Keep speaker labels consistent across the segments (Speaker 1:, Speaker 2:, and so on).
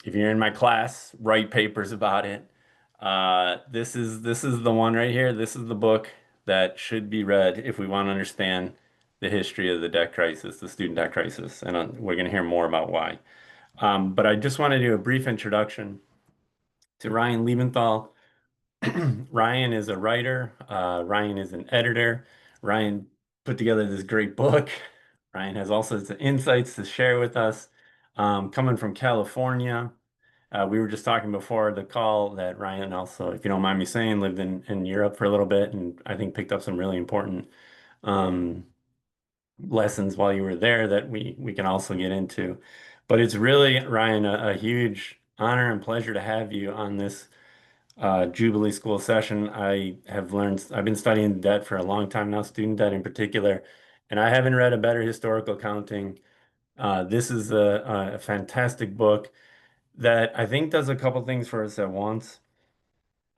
Speaker 1: if you're in my class, write papers about it. This is the one right here. This is the book that should be read if we want to understand the history of the debt crisis, the student debt crisis, and we're going to hear more about why. But I just want to do a brief introduction to Ryann Liebenthal. Ryan is a writer. Ryan is an editor. Ryan put together this great book. Ryan has all sorts of insights to share with us. Coming from California, we were just talking before the call that Ryan also, if you don't mind me saying, lived in Europe for a little bit and I think picked up some really important um, lessons while you were there that we can also get into. But it's really, Ryan, a huge honor and pleasure to have you on this Jubilee School session. I've been studying debt for a long time now, student debt in particular, and I haven't read a better historical accounting. This is a fantastic book that I think does a couple things for us at once.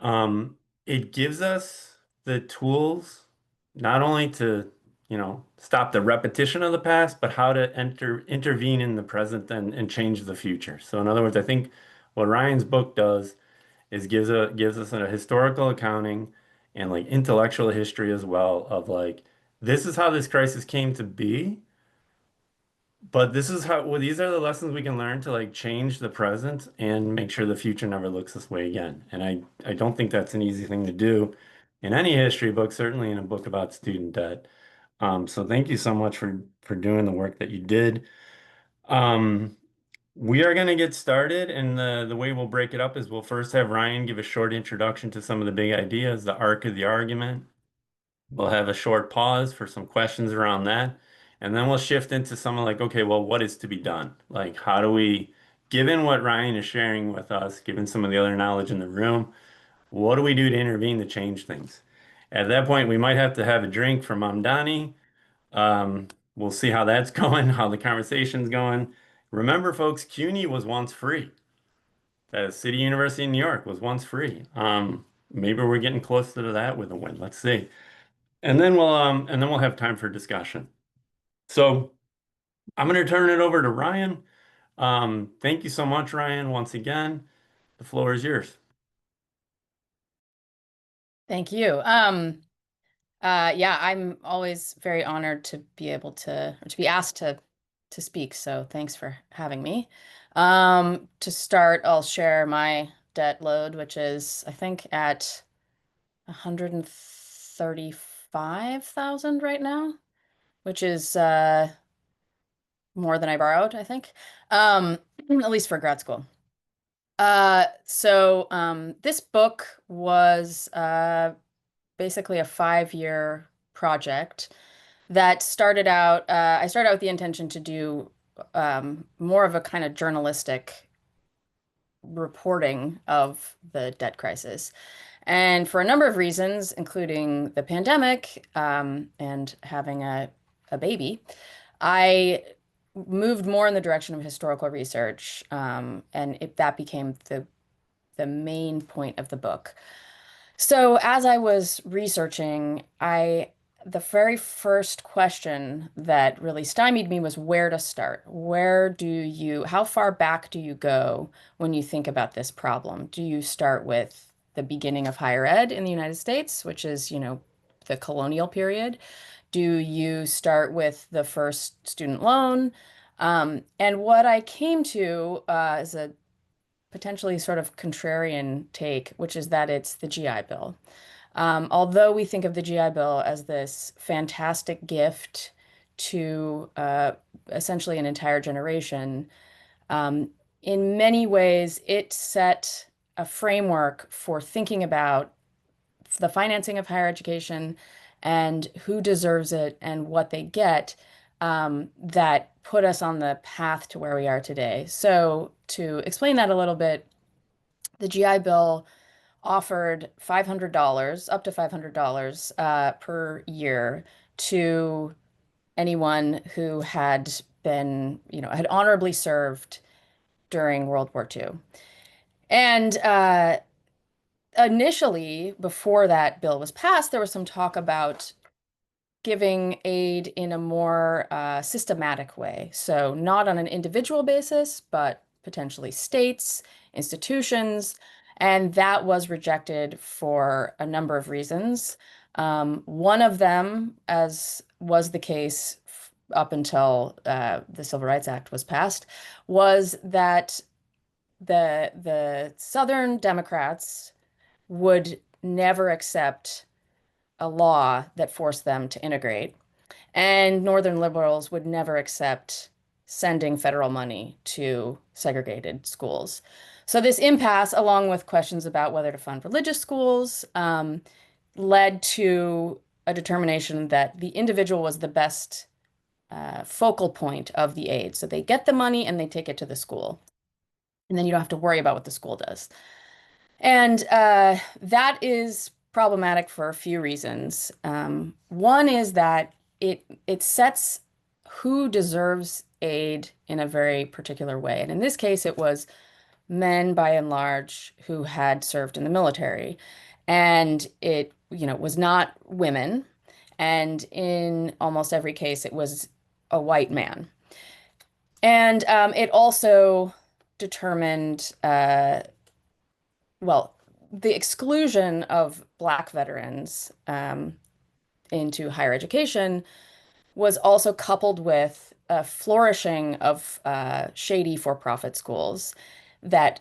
Speaker 1: Um, it gives us the tools not only to, stop the repetition of the past, but how to intervene in the present and change the future. So in other words, I think what Ryan's book does is gives us a historical accounting and like intellectual history as well of like this is how this crisis came to be, but this is how well, these are the lessons we can learn to like change the present and make sure the future never looks this way again. And I don't think that's an easy thing to do in any history book, certainly in a book about student debt. So thank you so much for doing the work that you did. Um, we are going to get started, and the way we'll break it up is we'll first have Ryan give a short introduction to some of the big ideas, the arc of the argument. We'll have a short pause for some questions around that, and then we'll shift into something like, okay, well, what is to be done? Like, how do we, given what Ryan is sharing with us, given some of the other knowledge in the room, what do we do to intervene to change things? At that point, we might have to have a drink for Mamdani. We'll see how that's going, how the conversation's going. Remember, folks, CUNY was once free. The City University in New York was once free. Maybe we're getting closer to that with a win. Let's see. And then we'll have time for discussion. So I'm going to turn it over to Ryan. Thank you so much, Ryan, once again. The floor is yours.
Speaker 2: Thank you. Yeah, I'm always very honored to be able to, or to be asked to speak. So thanks for having me. To start, I'll share my debt load, which is, I think, at 135,000 right now, which is more than I borrowed, I think, at least for grad school. This book was basically a 5-year project that started out, I started out with the intention to do more of a kind of journalistic reporting of the debt crisis. And for a number of reasons, including the pandemic and having a baby, I moved more in the direction of historical research, that became the main point of the book. So as I was researching, the very first question that really stymied me was where to start. How far back do you go when you think about this problem? Do you start with the beginning of higher ed in the United States, which is, the colonial period? Do you start with the first student loan? And what I came to is a potentially sort of contrarian take, which is that it's the GI Bill. Although we think of the GI Bill as this fantastic gift to essentially an entire generation, in many ways it set a framework for thinking about the financing of higher education and who deserves it and what they get, that put us on the path to where we are today. So to explain that a little bit, the GI Bill offered $500, up to $500 per year to anyone who had been, had honorably served during World War II. And initially, before that bill was passed, there was some talk about giving aid in a more systematic way. So not on an individual basis, but potentially states, institutions, and that was rejected for a number of reasons. One of them, as was the case up until the Civil Rights Act was passed, was that the Southern Democrats would never accept a law that forced them to integrate, and Northern liberals would never accept sending federal money to segregated schools. So this impasse, along with questions about whether to fund religious schools, led to a determination that the individual was the best focal point of the aid. So they get the money and they take it to the school. And then you don't have to worry about what the school does. And that is problematic for a few reasons. One is that it sets who deserves aid in a very particular way. And in this case, it was men by and large who had served in the military. And it, was not women. And in almost every case, it was a white man. And it also determined, well, the exclusion of Black veterans into higher education was also coupled with a flourishing of shady for-profit schools that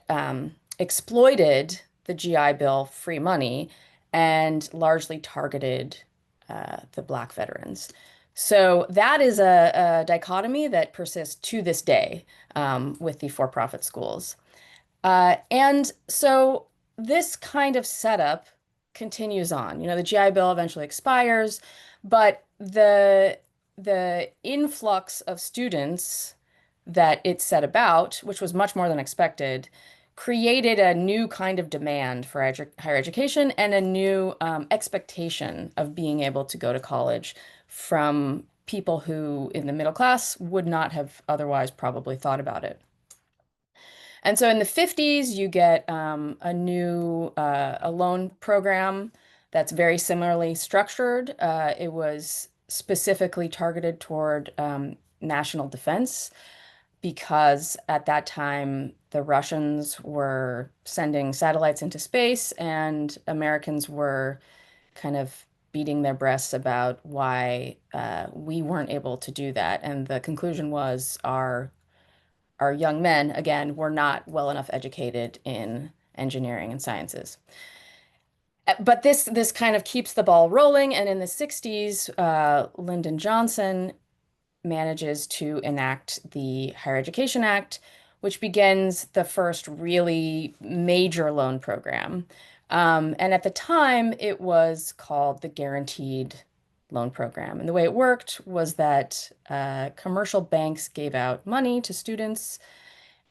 Speaker 2: exploited the GI Bill free money and largely targeted the Black veterans. So that is a dichotomy that persists to this day with the for-profit schools. And so this kind of setup continues on. The GI Bill eventually expires, but the influx of students that it set about, which was much more than expected, created a new kind of demand for higher education and a new expectation of being able to go to college from people who in the middle class would not have otherwise probably thought about it. And so in the 50s, you get a loan program that's very similarly structured. It was specifically targeted toward national defense because at that time the Russians were sending satellites into space and Americans were kind of beating their breasts about why we weren't able to do that. And the conclusion was our young men, again, were not well enough educated in engineering and sciences. But this kind of keeps the ball rolling. And in the 60s, Lyndon Johnson manages to enact the Higher Education Act, which begins the first really major loan program. And at the time, it was called the Guaranteed Loan Program. And the way it worked was that commercial banks gave out money to students,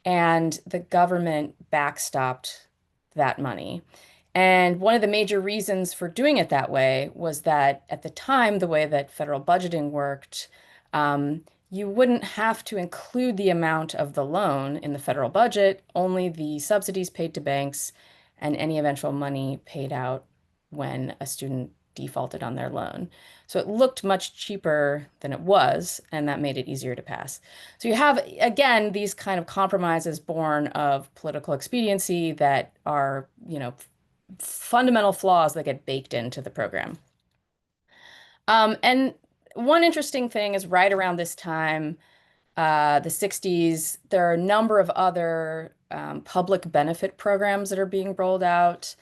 Speaker 2: and the government backstopped that money. And one of the major reasons for doing it that way was that at the time, the way that federal budgeting worked, you wouldn't have to include the amount of the loan in the federal budget, only the subsidies paid to banks and any eventual money paid out when a student defaulted on their loan. So it looked much cheaper than it was, and that made it easier to pass. So you have, again, these kind of compromises born of political expediency that are, fundamental flaws that get baked into the program. And one interesting thing is right around this time, the 60s, there are a number of other public benefit programs that are being rolled out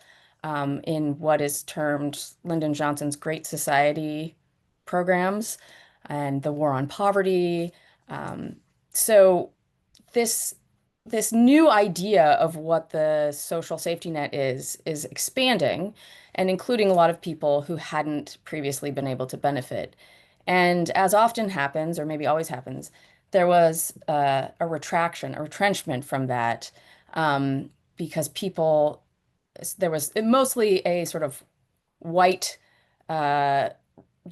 Speaker 2: in what is termed Lyndon Johnson's Great Society programs and the War on Poverty. So this this new idea of what the social safety net is expanding and including a lot of people who hadn't previously been able to benefit. And as often happens, or maybe always happens, there was a retraction, a retrenchment from that because there was mostly a sort of white, uh,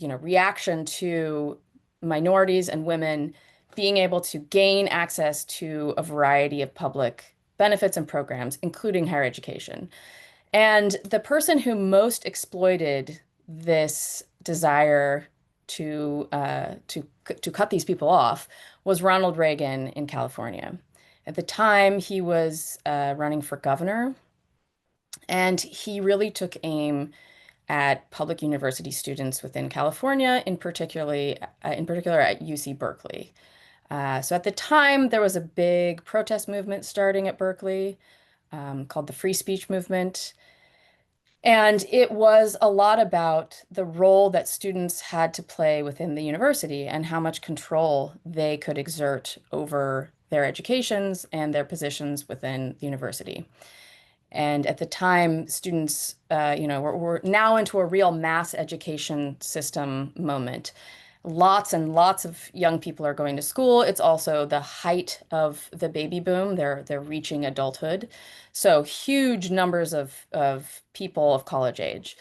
Speaker 2: reaction to minorities and women being able to gain access to a variety of public benefits and programs, including higher education. And the person who most exploited this desire to cut these people off was Ronald Reagan in California, At the time, he was running for governor, and he really took aim at public university students within California, in particular at UC Berkeley. So at the time, there was a big protest movement starting at Berkeley called the Free Speech Movement. And it was a lot about the role that students had to play within the university and how much control they could exert over their educations and their positions within the university. And at the time, students, we're now into a real mass education system moment. Lots and lots of young people are going to school. It's also the height of the baby boom. They're reaching adulthood. So huge numbers of people of college age.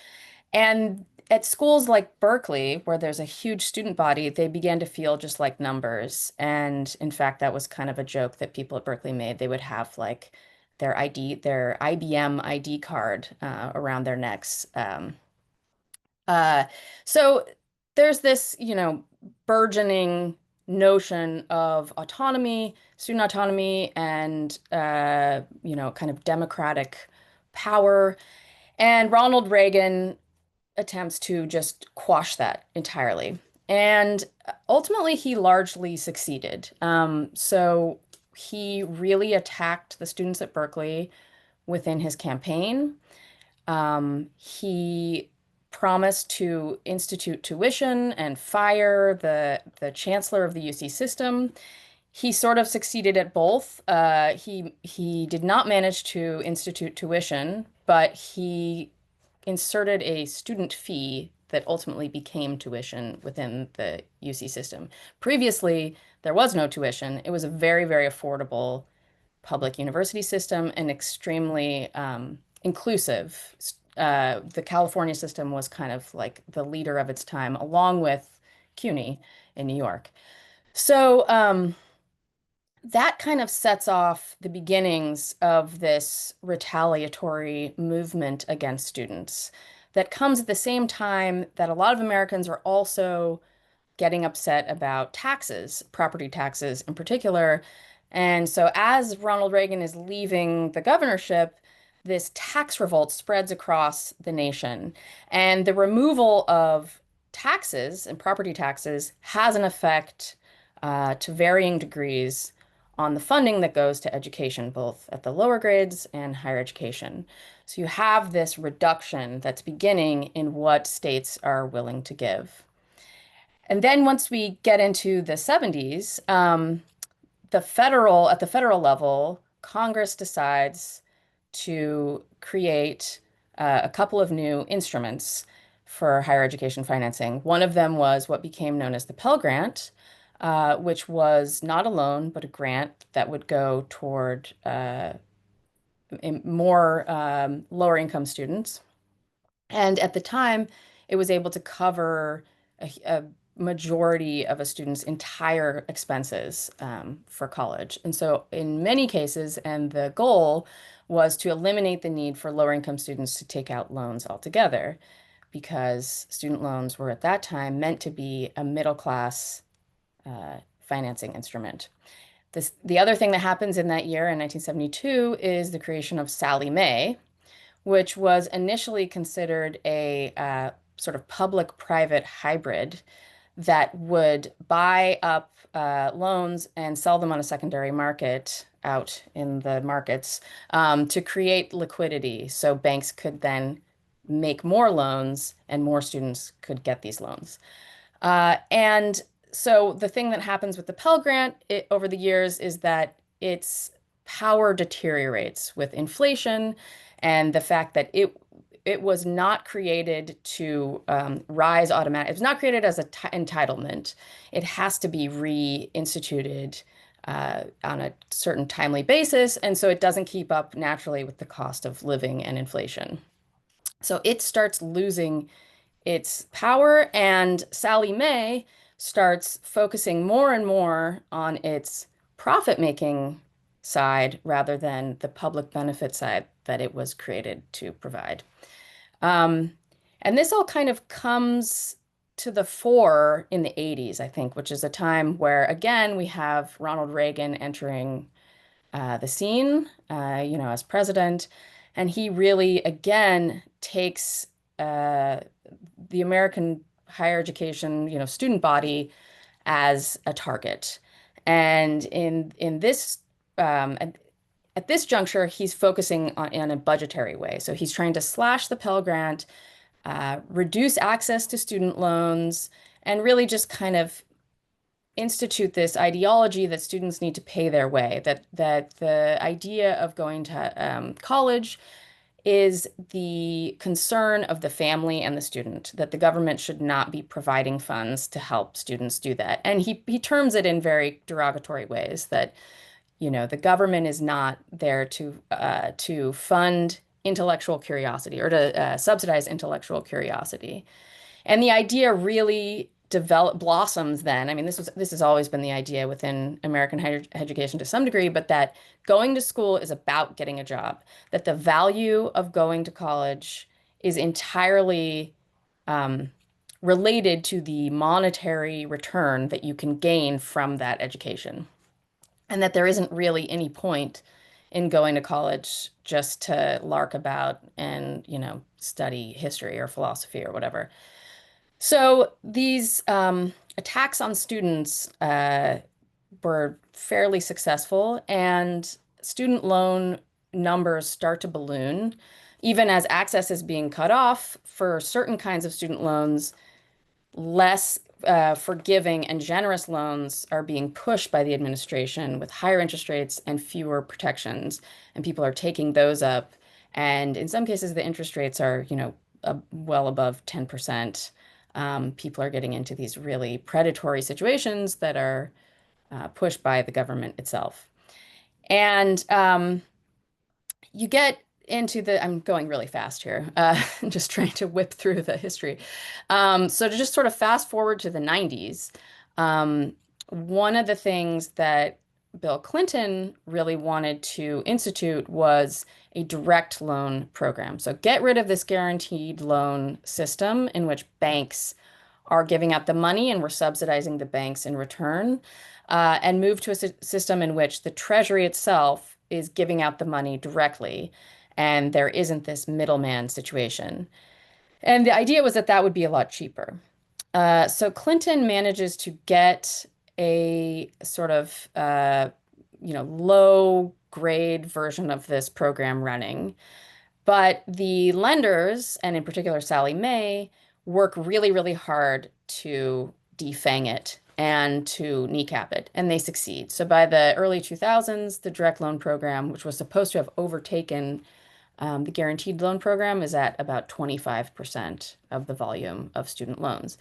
Speaker 2: And at schools like Berkeley, where there's a huge student body, they began to feel just like numbers. And in fact, that was kind of a joke that people at Berkeley made. They would have like their IBM ID card around their necks. Uh, so there's this, burgeoning notion of autonomy, student autonomy, and kind of democratic power. And Ronald Reagan attempts to just quash that entirely. And ultimately, he largely succeeded. So he really attacked the students at Berkeley within his campaign. He promised to institute tuition and fire the chancellor of the UC system. He sort of succeeded at both. He did not manage to institute tuition, but he inserted a student fee that ultimately became tuition within the UC system. Previously, there was no tuition. It was a very, very affordable public university system and extremely inclusive. The California system was kind of like the leader of its time, along with CUNY in New York. So that kind of sets off the beginnings of this retaliatory movement against students that comes at the same time that a lot of Americans are also getting upset about taxes, property taxes in particular. And so, as Ronald Reagan is leaving the governorship, this tax revolt spreads across the nation. And the removal of taxes and property taxes has an effect to varying degrees on the funding that goes to education, both at the lower grades and higher education. So you have this reduction that's beginning in what states are willing to give. And then once we get into the 70s, at the federal level, Congress decides to create a couple of new instruments for higher education financing. One of them was what became known as the Pell Grant, which was not a loan, but a grant that would go toward more lower income students. And at the time, it was able to cover a majority of a student's entire expenses for college. And so, in many cases, and the goal was to eliminate the need for lower income students to take out loans altogether, because student loans were at that time meant to be a middle class financing instrument. The other thing that happens in that year in 1972 is the creation of Sallie Mae, which was initially considered a sort of public-private hybrid that would buy up loans and sell them on a secondary market out in the markets to create liquidity. So banks could then make more loans and more students could get these loans. And so the thing that happens with the Pell Grant over the years is that its power deteriorates with inflation and the fact that it was not created to rise automatic. It was not created as an entitlement. It has to be reinstituted on a certain timely basis, and so it doesn't keep up naturally with the cost of living and inflation. So it starts losing its power, and Sallie Mae starts focusing more and more on its profit-making side rather than the public benefit side that it was created to provide. Um, and this all kind of comes to the fore in the 80s, I think, which is a time where, again, we have Ronald Reagan entering the scene, as president. And he really, again, takes the American higher education, student body as a target. And in this at this juncture, he's focusing on in a budgetary way. So he's trying to slash the Pell Grant, reduce access to student loans, and really just kind of institute this ideology that students need to pay their way, that the idea of going to college is the concern of the family and the student, that the government should not be providing funds to help students do that. And he terms it in very derogatory ways that, the government is not there to fund intellectual curiosity or to subsidize intellectual curiosity. And the idea really blossoms then. I mean, this has always been the idea within American higher education to some degree, but that going to school is about getting a job, that the value of going to college is entirely um, related to the monetary return that you can gain from that education, and that there isn't really any point in going to college just to lark about and, study history or philosophy or whatever. So these attacks on students were fairly successful, and student loan numbers start to balloon. Even as access is being cut off for certain kinds of student loans, less forgiving and generous loans are being pushed by the administration with higher interest rates and fewer protections, and people are taking those up. And in some cases, the interest rates are, well above 10%. People are getting into these really predatory situations that are pushed by the government itself. And you get into I'm going really fast here, just trying to whip through the history. So to just sort of fast forward to the 90s, one of the things that Bill Clinton really wanted to institute was a direct loan program. So get rid of this guaranteed loan system in which banks are giving out the money and we're subsidizing the banks in return, and move to a system in which the Treasury itself is giving out the money directly, and there isn't this middleman situation. And the idea was that that would be a lot cheaper. So Clinton manages to get a sort of low grade version of this program running. But the lenders, and in particular Sallie Mae, work really, really hard to defang it and to kneecap it, and they succeed. So by the early 2000s, the direct loan program, which was supposed to have overtaken the guaranteed loan program, is at about 25% of the volume of student loans.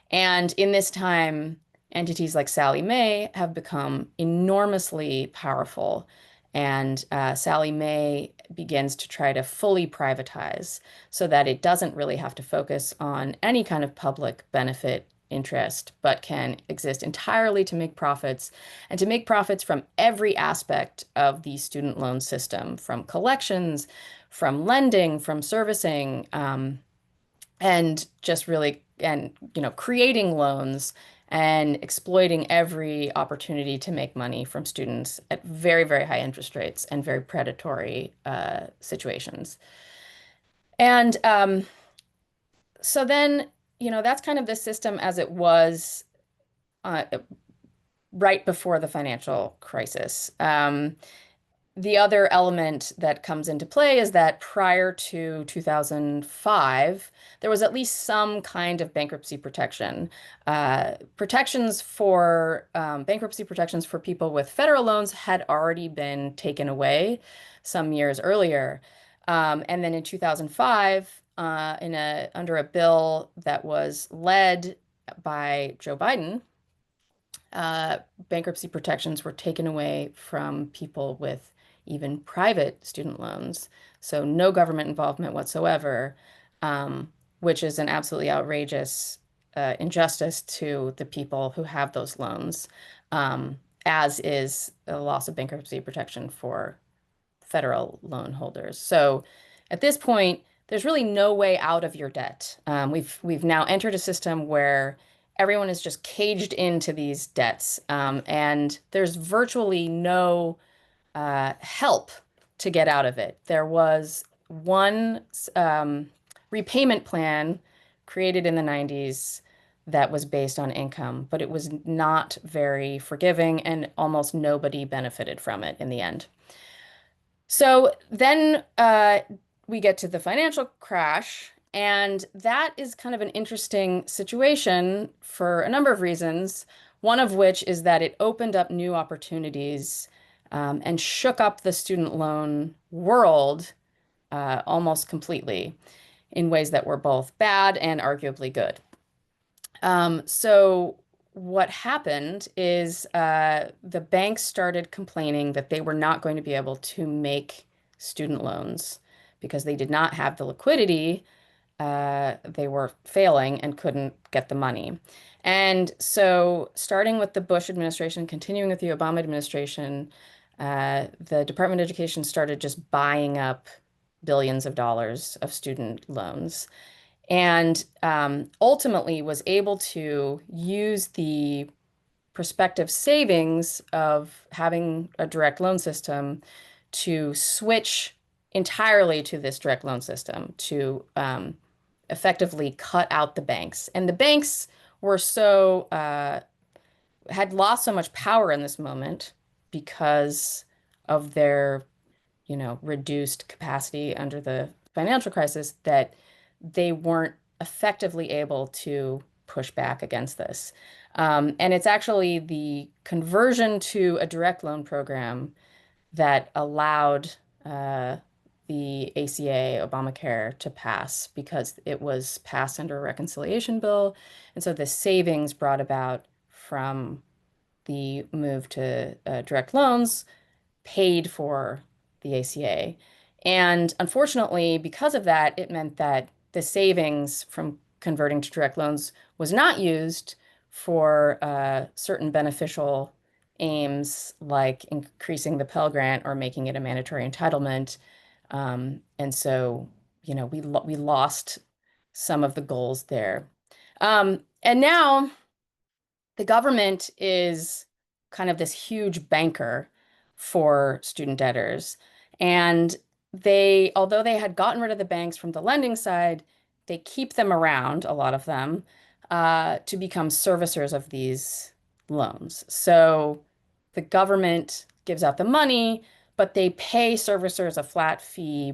Speaker 2: And in this time, entities like Sallie Mae have become enormously powerful. And Sallie Mae begins to try to fully privatize so that it doesn't really have to focus on any kind of public benefit interest, but can exist entirely to make profits, and to make profits from every aspect of the student loan system, from collections, from lending, from servicing, and just really, and creating loans and exploiting every opportunity to make money from students at very, very high interest rates and very predatory situations. And so then, that's kind of the system as it was uh, right before the financial crisis. The other element that comes into play is that prior to 2005, there was at least some kind of bankruptcy protection. Bankruptcy protections for people with federal loans had already been taken away some years earlier. And then in 2005, under a bill that was led by Joe Biden, uh, bankruptcy protections were taken away from people with even private student loans. So no government involvement whatsoever, which is an absolutely outrageous injustice to the people who have those loans, as is a loss of bankruptcy protection for federal loan holders. So at this point, there's really no way out of your debt. We've now entered a system where everyone is just caged into these debts, and there's virtually no help to get out of it. There was one repayment plan created in the 90s that was based on income, but it was not very forgiving, and almost nobody benefited from it in the end. So then we get to the financial crash, and that is kind of an interesting situation for a number of reasons. One of which is that it opened up new opportunities and shook up the student loan world almost completely in ways that were both bad and arguably good. So what happened is the banks started complaining that they were not going to be able to make student loans because they did not have the liquidity. They were failing and couldn't get the money. And so, starting with the Bush administration, continuing with the Obama administration, the Department of Education started just buying up billions of dollars of student loans, and ultimately was able to use the prospective savings of having a direct loan system to switch entirely to this direct loan system to effectively cut out the banks. And the banks were so had lost so much power in this moment because of their, reduced capacity under the financial crisis, that they weren't effectively able to push back against this. And it's actually the conversion to a direct loan program that allowed uh, the ACA, Obamacare, to pass because it was passed under a reconciliation bill. And so the savings brought about from the move to direct loans paid for the ACA. And unfortunately, because of that, it meant that the savings from converting to direct loans was not used for certain beneficial aims like increasing the Pell Grant or making it a mandatory entitlement. And so, we lost some of the goals there. And now the government is kind of this huge banker for student debtors. And although they had gotten rid of the banks from the lending side, they keep them around, a lot of them, to become servicers of these loans. So the government gives out the money, but they pay servicers a flat fee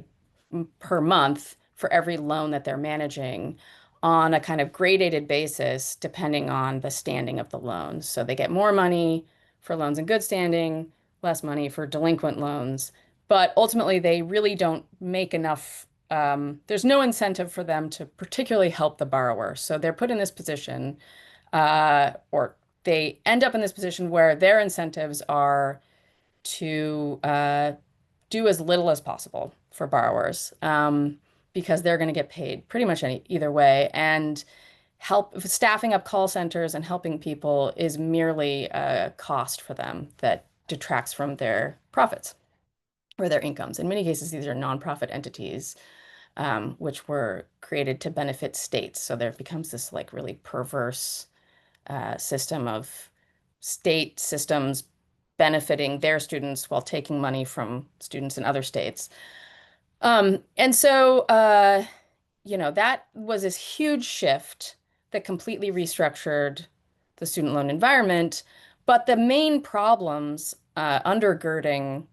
Speaker 2: per month for every loan that they're managing on a kind of gradated basis, depending on the standing of the loans. So they get more money for loans in good standing, less money for delinquent loans. But ultimately, they really don't make enough. There's no incentive for them to particularly help the borrower. So they're put in this position, or they end up in this position where their incentives are to do as little as possible for borrowers, because they're going to get paid pretty much either way. And staffing up call centers and helping people is merely a cost for them that detracts from their profits or their incomes. In many cases, these are nonprofit entities, which were created to benefit states. So there becomes this like really perverse system of state systems benefiting their students while taking money from students in other states. And so, that was this huge shift that completely restructured the student loan environment. But the main problems undergirding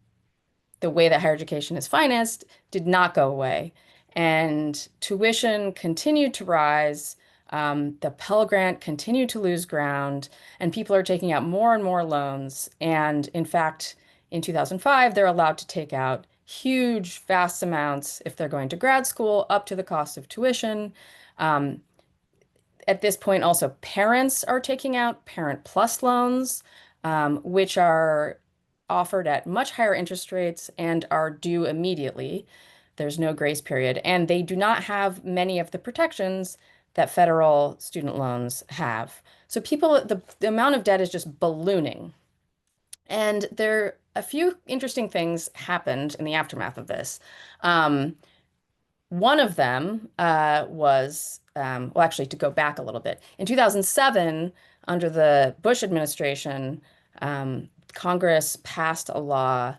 Speaker 2: the way that higher education is financed did not go away. And tuition continued to rise. The Pell Grant continued to lose ground, and people are taking out more and more loans. And in fact, in 2005, they're allowed to take out huge, vast amounts if they're going to grad school, up to the cost of tuition. Um, at this point, also, parents are taking out Parent Plus loans, which are offered at much higher interest rates and are due immediately. There's no grace period, and they do not have many of the protections that federal student loans have. So the amount of debt is just ballooning. And a few interesting things happened in the aftermath of this. Um, One of them well, actually, to go back a little bit, in 2007, under the Bush administration, Congress passed a law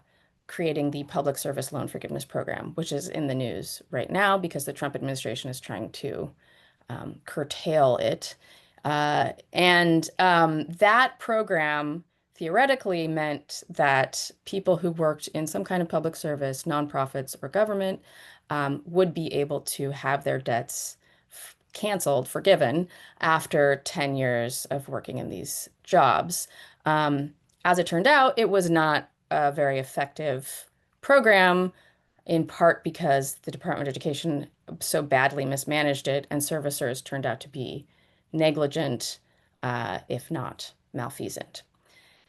Speaker 2: creating the Public Service Loan Forgiveness Program, which is in the news right now because the Trump administration is trying to curtail it. And that program theoretically meant that people who worked in some kind of public service, nonprofits, or government would be able to have their debts canceled, forgiven, after 10 years of working in these jobs. Um, as it turned out, it was not a very effective program, in part because the Department of Education so badly mismanaged it, and servicers turned out to be negligent, if not malfeasant.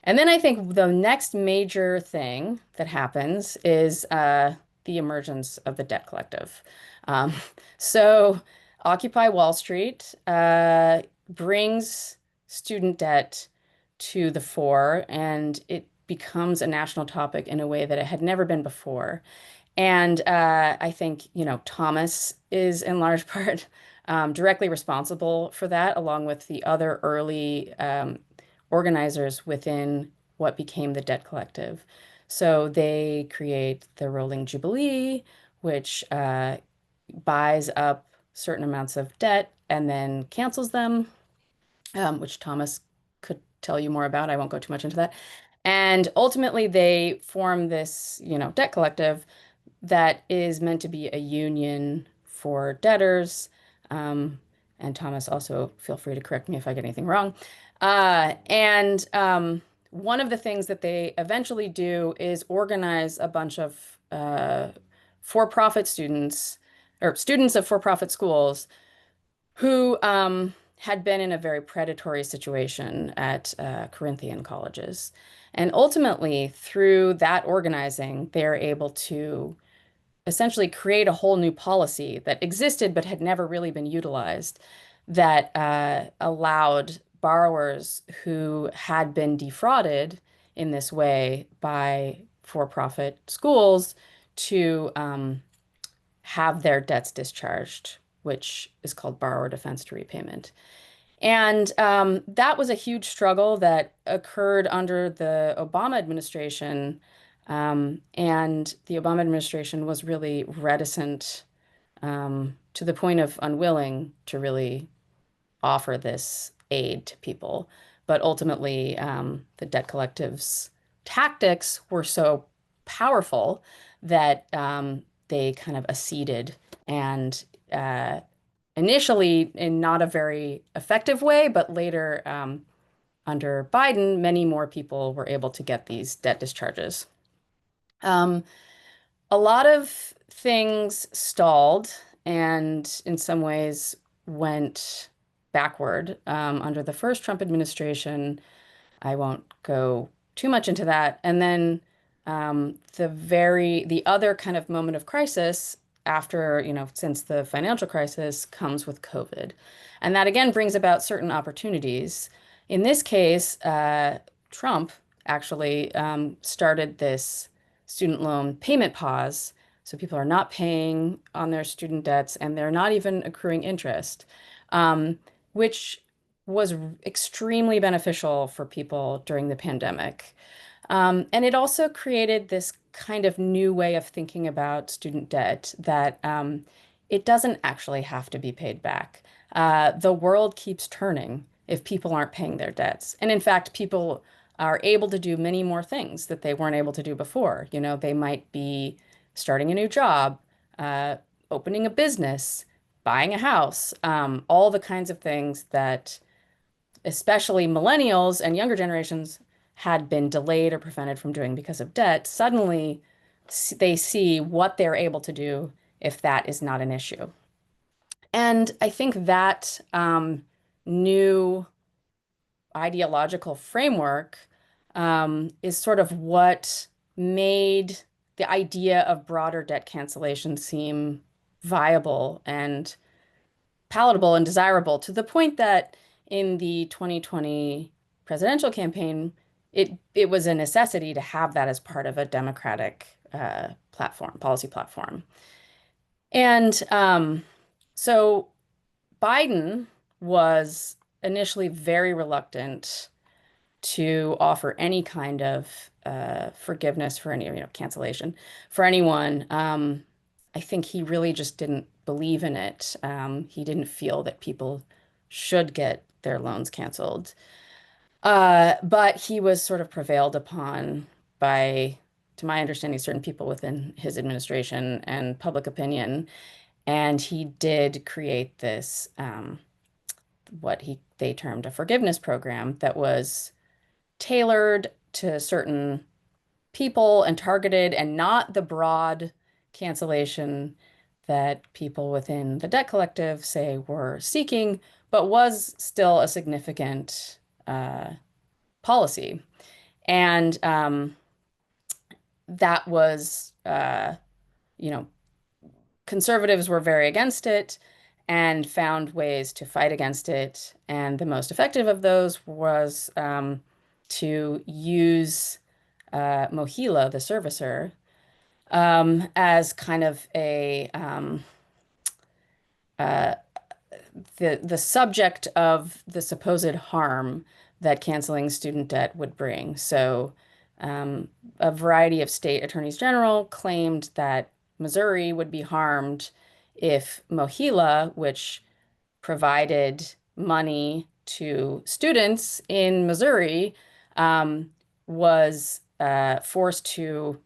Speaker 2: And then I think the next major thing that happens is the emergence of the debt collective. Um, so Occupy Wall Street brings student debt to the fore, and it becomes a national topic in a way that it had never been before. And I think, Thomas is in large part directly responsible for that, along with the other early organizers within what became the debt collective. So they create the rolling Jubilee, which buys up certain amounts of debt and then cancels them, which Thomas could tell you more about. I won't go too much into that. And ultimately, they form this, debt collective that is meant to be a union for debtors. Um, and Thomas, also feel free to correct me if I get anything wrong. And one of the things that they eventually do is organize a bunch of for-profit students or students of for-profit schools who had been in a very predatory situation at Corinthian colleges. And ultimately, through that organizing, they're able to essentially create a whole new policy that existed but had never really been utilized that allowed borrowers who had been defrauded in this way by for-profit schools to have their debts discharged, which is called borrower defense to repayment. And that was a huge struggle that occurred under the Obama administration. And the Obama administration was really reticent, to the point of unwilling to really offer this aid to people. But ultimately, the debt collective's tactics were so powerful that they kind of acceded and initially in not a very effective way, but later under Biden, many more people were able to get these debt discharges. Um, a lot of things stalled and in some ways went backward under the first Trump administration. I won't go too much into that. And then the other kind of moment of crisis after, since the financial crisis comes with COVID. And that again brings about certain opportunities. In this case, Trump actually started this student loan payment pause. So people are not paying on their student debts and they're not even accruing interest, which was extremely beneficial for people during the pandemic. And it also created this kind of new way of thinking about student debt that it doesn't actually have to be paid back. The world keeps turning if people aren't paying their debts. And in fact, people are able to do many more things that they weren't able to do before. They might be starting a new job, uh, opening a business, buying a house, all the kinds of things that especially millennials and younger generations had been delayed or prevented from doing because of debt. Suddenly they see what they're able to do if that is not an issue. And I think that new ideological framework is sort of what made the idea of broader debt cancellation seem viable and palatable and desirable, to the point that in the 2020 presidential campaign, it was a necessity to have that as part of a Democratic policy platform. And so Biden was initially very reluctant to offer any kind of forgiveness for any, cancellation for anyone. I think he really just didn't believe in it. He didn't feel that people should get their loans canceled. But he was sort of prevailed upon by, to my understanding, certain people within his administration and public opinion. And he did create this, what they termed a forgiveness program that was tailored to certain people and targeted, and not the broad cancellation that people within the debt collective say were seeking, but was still a significant policy. And that was, you know, conservatives were very against it and found ways to fight against it. And the most effective of those was to use Mohila, the servicer, as kind of a uh, the subject of the supposed harm that canceling student debt would bring. So, a variety of state attorneys general claimed that Missouri would be harmed if Mohila, which provided money to students in Missouri, was forced to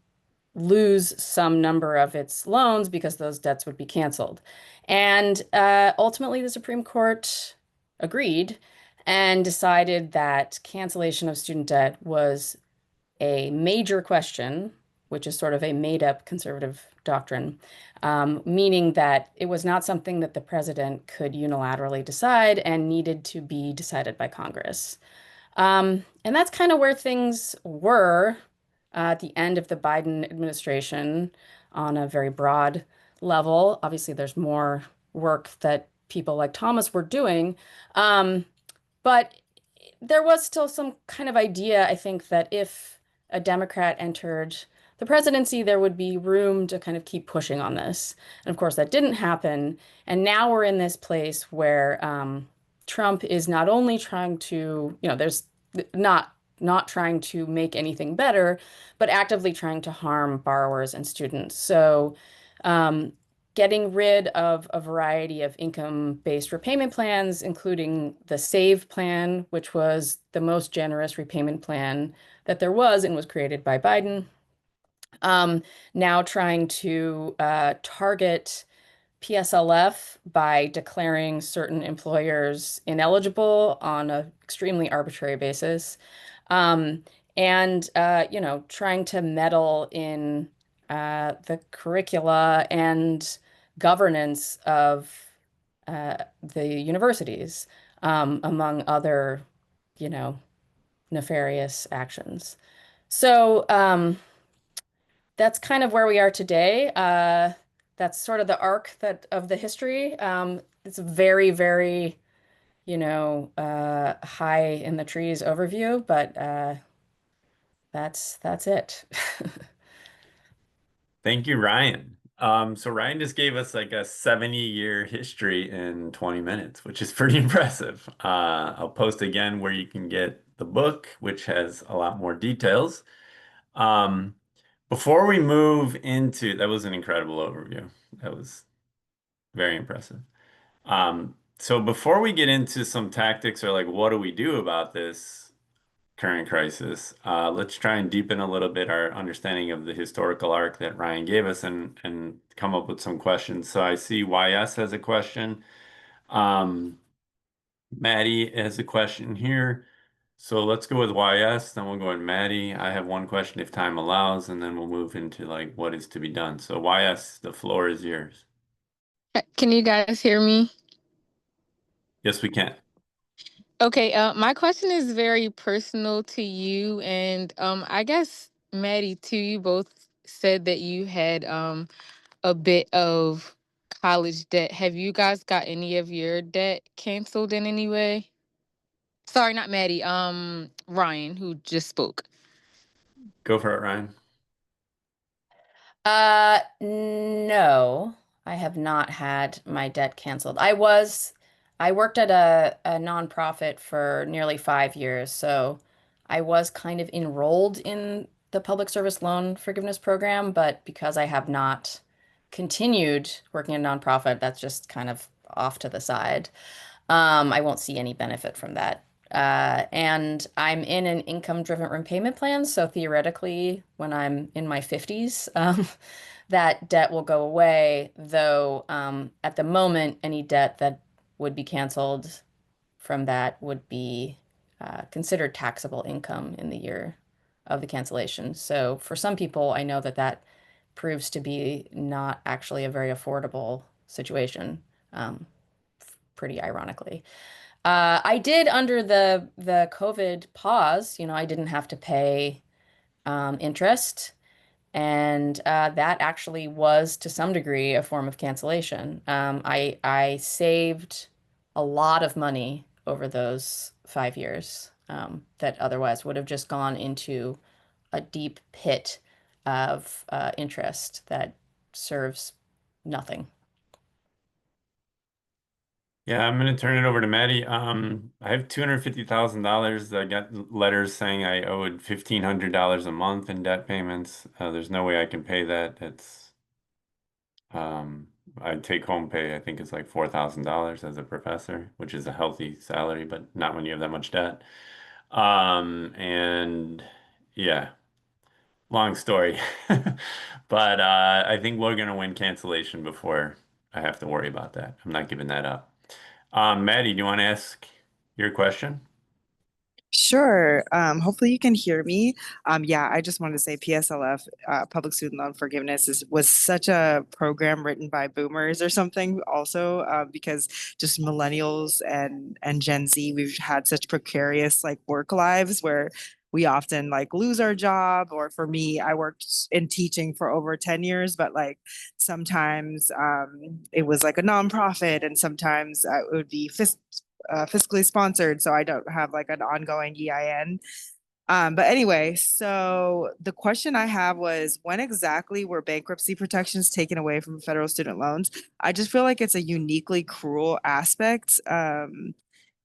Speaker 2: lose some number of its loans because those debts would be canceled. And ultimately, the Supreme Court agreed and decided that cancellation of student debt was a major question, which is sort of a made-up conservative doctrine, meaning that it was not something that the president could unilaterally decide and needed to be decided by Congress. And that's kind of where things were at the end of the Biden administration on a very broad level. Obviously, there's more work that people like Thomas were doing. But there was still some kind of idea, I think, that if a Democrat entered the presidency, there would be room to kind of keep pushing on this. And of course, that didn't happen. And now we're in this place where Trump is not only trying to, there's not trying to make anything better, but actively trying to harm borrowers and students. So, um, getting rid of a variety of income-based repayment plans, including the SAVE plan, which was the most generous repayment plan that there was and was created by Biden. Um, Now trying to target PSLF by declaring certain employers ineligible on an extremely arbitrary basis. Um, and trying to meddle in the curricula and governance of the universities, among other, you know, nefarious actions. So that's kind of where we are today. That's sort of the arc that of the history. It's a very, very, high in the trees overview, but that's it.
Speaker 1: Thank you, Ryan. So Ryan just gave us like a 70-year history in 20 minutes, which is pretty impressive. I'll post again where you can get the book, which has a lot more details. Um, Before we move into, that was an incredible overview. That was very impressive. So before we get into some tactics or like what do we do about this current crisis, let's try and deepen a little bit our understanding of the historical arc that Ryan gave us and come up with some questions. So I see YS has a question. Um, Maddie has a question here. So let's go with YS, then we'll go with Maddie. I have one question if time allows, and then we'll move into like what is to be done. So YS, the floor is yours.
Speaker 3: Can you guys hear me?
Speaker 1: Yes, we can.
Speaker 3: Okay, my question is very personal to you, and I guess Maddie too. You both said that you had a bit of college debt. Have you guys got any of your debt canceled in any way? Sorry, not Maddie. Ryan, who just spoke.
Speaker 1: Go for it, Ryan.
Speaker 2: No, I have not had my debt canceled. I worked at a nonprofit for nearly 5 years, so I was kind of enrolled in the public service loan forgiveness program, but because I have not continued working in a nonprofit, that's just kind of off to the side. I won't see any benefit from that. And I'm in an income-driven repayment plan, so theoretically, when I'm in my 50s, that debt will go away, though at the moment, any debt that would be canceled from that would be considered taxable income in the year of the cancellation. So for some people, I know that that proves to be not actually a very affordable situation, pretty ironically. I did under the COVID pause, I didn't have to pay interest. And that actually was to some degree a form of cancellation. I saved a lot of money over those 5 years that otherwise would have just gone into a deep pit of interest that serves nothing.
Speaker 1: Yeah, I'm gonna turn it over to Maddie. I have $250,000. I got letters saying I owed $1,500 a month in debt payments. There's no way I can pay that. It's um, I take home pay. I think it's like $4,000 as a professor, which is a healthy salary, but not when you have that much debt. And yeah, long story. But I think we're gonna win cancellation before I have to worry about that. I'm not giving that up. Maddie, do you want to ask your question?
Speaker 4: Sure. Hopefully you can hear me. Yeah, I just wanted to say PSLF, Public Student Loan Forgiveness was such a program written by boomers or something also, because just millennials and Gen Z, we've had such precarious like work lives where we often like lose our job. Or for me, I worked in teaching for over 10 years, but like sometimes it was like a nonprofit, and sometimes it would be fiscally sponsored, so I don't have like an ongoing EIN. But anyway, so the question I have was, when exactly were bankruptcy protections taken away from federal student loans? I just feel like it's a uniquely cruel aspect.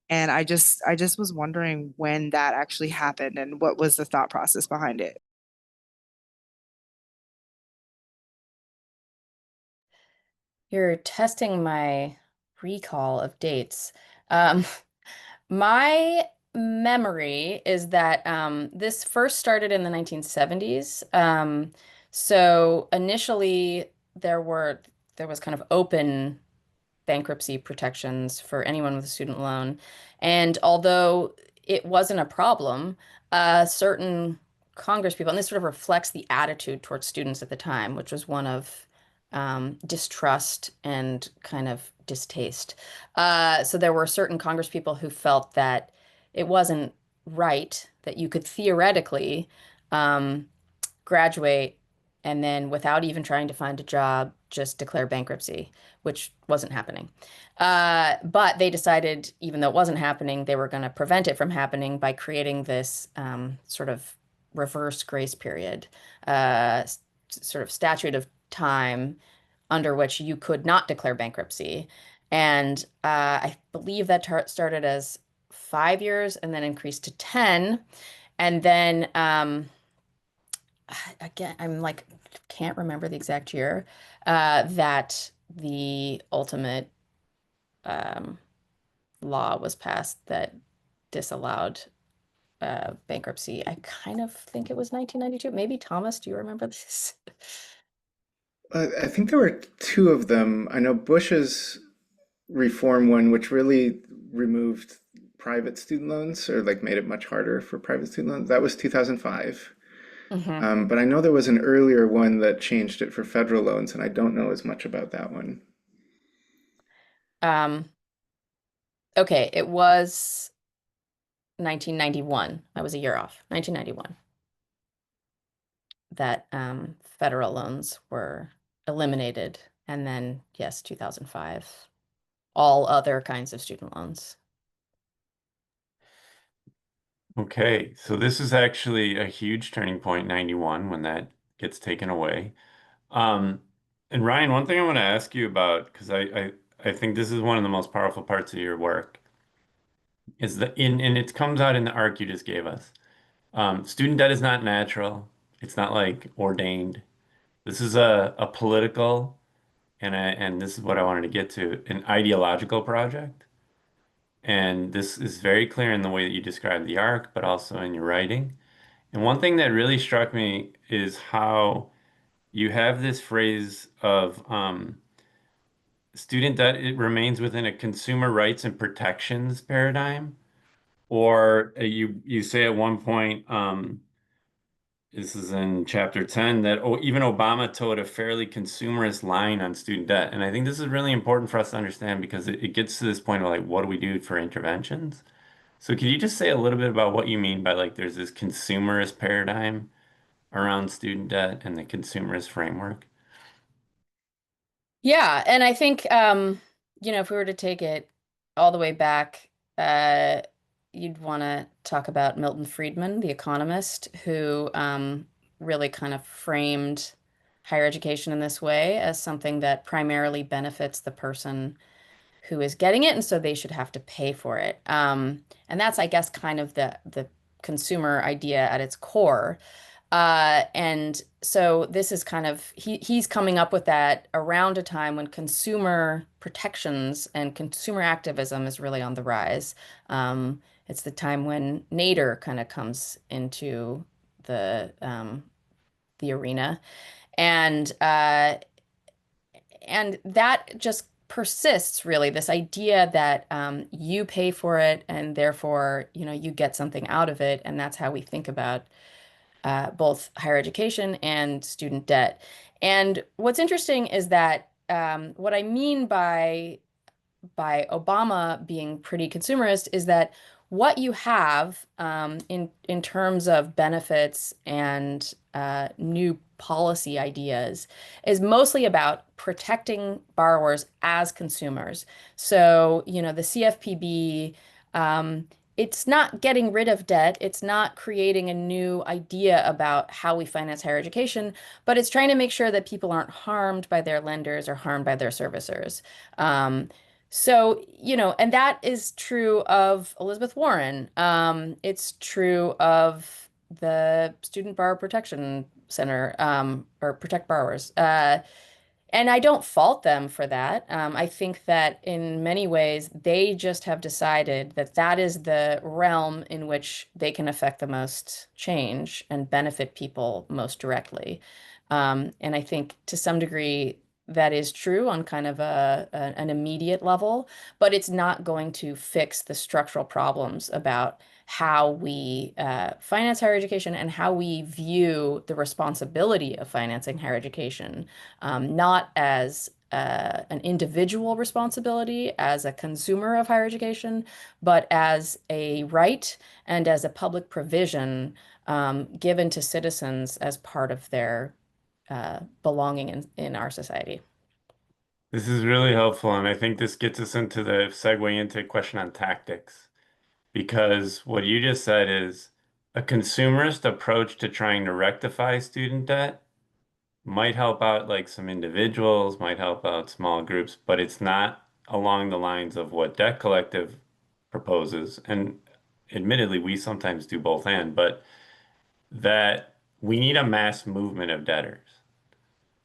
Speaker 4: And I just was wondering when that actually happened and what was the thought process behind it.
Speaker 2: You're testing my recall of dates. Um, my memory is that this first started in the 1970s. So initially there was kind of open bankruptcy protections for anyone with a student loan. And although it wasn't a problem, certain Congress people, and this sort of reflects the attitude towards students at the time, which was one of distrust and kind of distaste. So there were certain Congress people who felt that it wasn't right that you could theoretically um, graduate, and then without even trying to find a job, just declare bankruptcy, which wasn't happening. But they decided, even though it wasn't happening, they were going to prevent it from happening by creating this sort of reverse grace period, sort of statute of time under which you could not declare bankruptcy. And I believe that started as 5 years and then increased to 10. And then again, I'm like, can't remember the exact year that the ultimate um, law was passed that disallowed bankruptcy. I kind of think it was 1992. Maybe Thomas, do you remember this?
Speaker 5: I think there were two of them. I know Bush's reform one, which really removed private student loans or like made it much harder for private student loans. That was 2005.
Speaker 2: hmm
Speaker 5: But I know there was an earlier one that changed it for federal loans, and I don't know as much about that one.
Speaker 2: Um, okay, it was 1991. I was a year off. 1991. That federal loans were eliminated. And then, yes, 2005, all other kinds of student loans.
Speaker 1: Okay, so this is actually a huge turning point, 91, when that gets taken away. Um, and Ryan, one thing I want to ask you about, because I think this is one of the most powerful parts of your work, is and it comes out in the arc you just gave us. Student debt is not natural. It's not like ordained. This is a political and this is what I wanted to get to, an ideological project. And this is very clear in the way that you describe the arc, but also in your writing. And one thing that really struck me is how you have this phrase of student debt, it remains within a consumer rights and protections paradigm. Or you say at one point, this is in chapter 10, that even Obama towed a fairly consumerist line on student debt. And I think this is really important for us to understand because it gets to this point of like, what do we do for interventions? So could you just say a little bit about what you mean by like there's this consumerist paradigm around student debt and the consumerist framework?
Speaker 2: Yeah, and I think if we were to take it all the way back, uh, you'd want to talk about Milton Friedman, the economist, who really kind of framed higher education in this way as something that primarily benefits the person who is getting it, and so they should have to pay for it. And that's, I guess, kind of the consumer idea at its core. And so this is kind of he's coming up with that around a time when consumer protections and consumer activism is really on the rise. It's the time when Nader kind of comes into the arena, and that just persists really, this idea that you pay for it and therefore you get something out of it, and that's how we think about both higher education and student debt. And what's interesting is that what I mean by Obama being pretty consumerist is that what you have in terms of benefits and new policy ideas is mostly about protecting borrowers as consumers. So, the CFPB, it's not getting rid of debt. It's not creating a new idea about how we finance higher education, but it's trying to make sure that people aren't harmed by their lenders or harmed by their servicers. So, and that is true of Elizabeth Warren. It's true of the Student Borrower Protection Center, or Protect Borrowers. And I don't fault them for that. I think that in many ways, they just have decided that that is the realm in which they can affect the most change and benefit people most directly. And I think to some degree, that is true on kind of an immediate level, but it's not going to fix the structural problems about how we finance higher education and how we view the responsibility of financing higher education, not as an individual responsibility as a consumer of higher education, but as a right and as a public provision given to citizens as part of their belonging in our society.
Speaker 1: This is really helpful, and I think this gets us into the segue into a question on tactics. Because what you just said is a consumerist approach to trying to rectify student debt might help out like some individuals, might help out small groups, but it's not along the lines of what Debt Collective proposes. And admittedly, we sometimes do both and, but that we need a mass movement of debtors.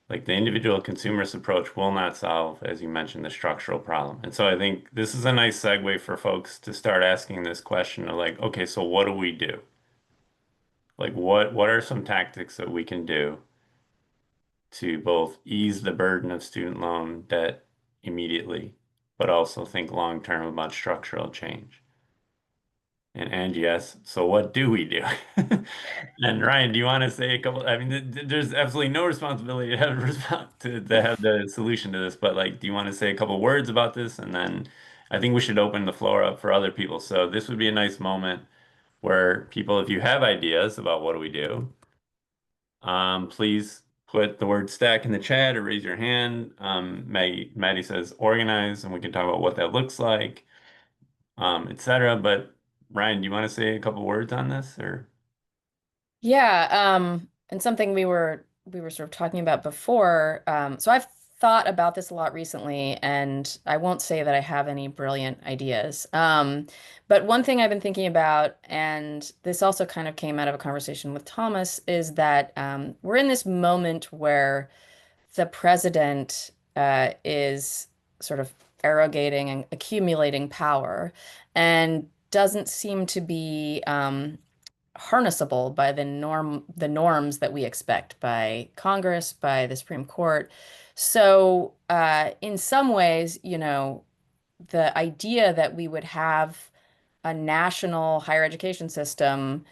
Speaker 1: Like the individual consumerist approach will not solve, as you mentioned, the structural problem. And so I think this is a nice segue for folks to start asking this question of like, okay, so what do we do? Like what are some tactics that we can do to both ease the burden of student loan debt immediately, but also think long term about structural change? And yes, so what do we do? And Ryan, do you want to say a couple? I mean, there's absolutely no responsibility to have a to have the solution to this, but like, do you want to say a couple words about this? And then I think we should open the floor up for other people. So this would be a nice moment where people, if you have ideas about what do we do, please put the word stack in the chat or raise your hand. Maddie says organize, and we can talk about what that looks like, etc. But Ryan, do you want to say a couple words on this or?
Speaker 2: Yeah, and something we were sort of talking about before. So I've thought about this a lot recently, and I won't say that I have any brilliant ideas. But one thing I've been thinking about, and this also kind of came out of a conversation with Thomas, is that we're in this moment where the president is sort of arrogating and accumulating power and doesn't seem to be harnessable by the norms that we expect by Congress, by the Supreme Court. So, in some ways, the idea that we would have a national higher education system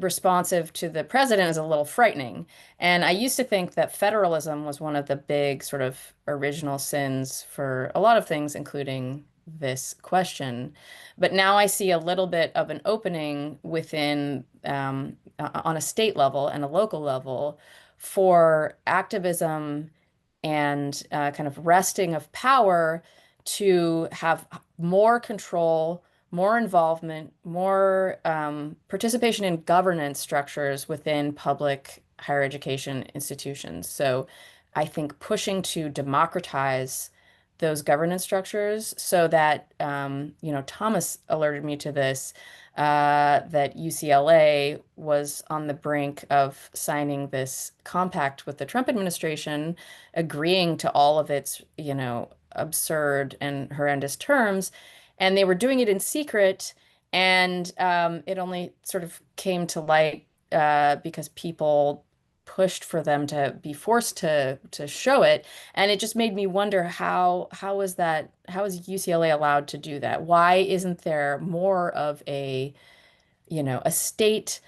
Speaker 2: responsive to the president is a little frightening. And I used to think that federalism was one of the big sort of original sins for a lot of things, including this question. But now I see a little bit of an opening within, on a state level and a local level, for activism and kind of wresting of power to have more control, more involvement, more participation in governance structures within public higher education institutions. So I think pushing to democratize those governance structures so that, Thomas alerted me to this, that UCLA was on the brink of signing this compact with the Trump administration, agreeing to all of its, absurd and horrendous terms. And they were doing it in secret. And it only sort of came to light because people pushed for them to be forced to show it. And it just made me wonder how is UCLA allowed to do that? Why isn't there more of a student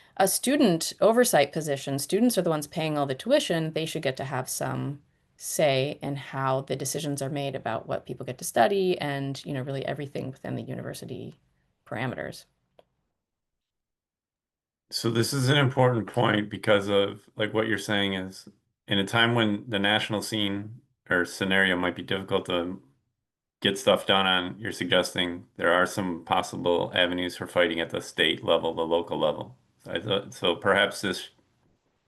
Speaker 2: oversight position? Students are the ones paying all the tuition. They should get to have some say in how the decisions are made about what people get to study and, really everything within the university parameters.
Speaker 1: So this is an important point because of like what you're saying is in a time when the national scene or scenario might be difficult to get stuff done on, you're suggesting there are some possible avenues for fighting at the state level, the local level. So perhaps this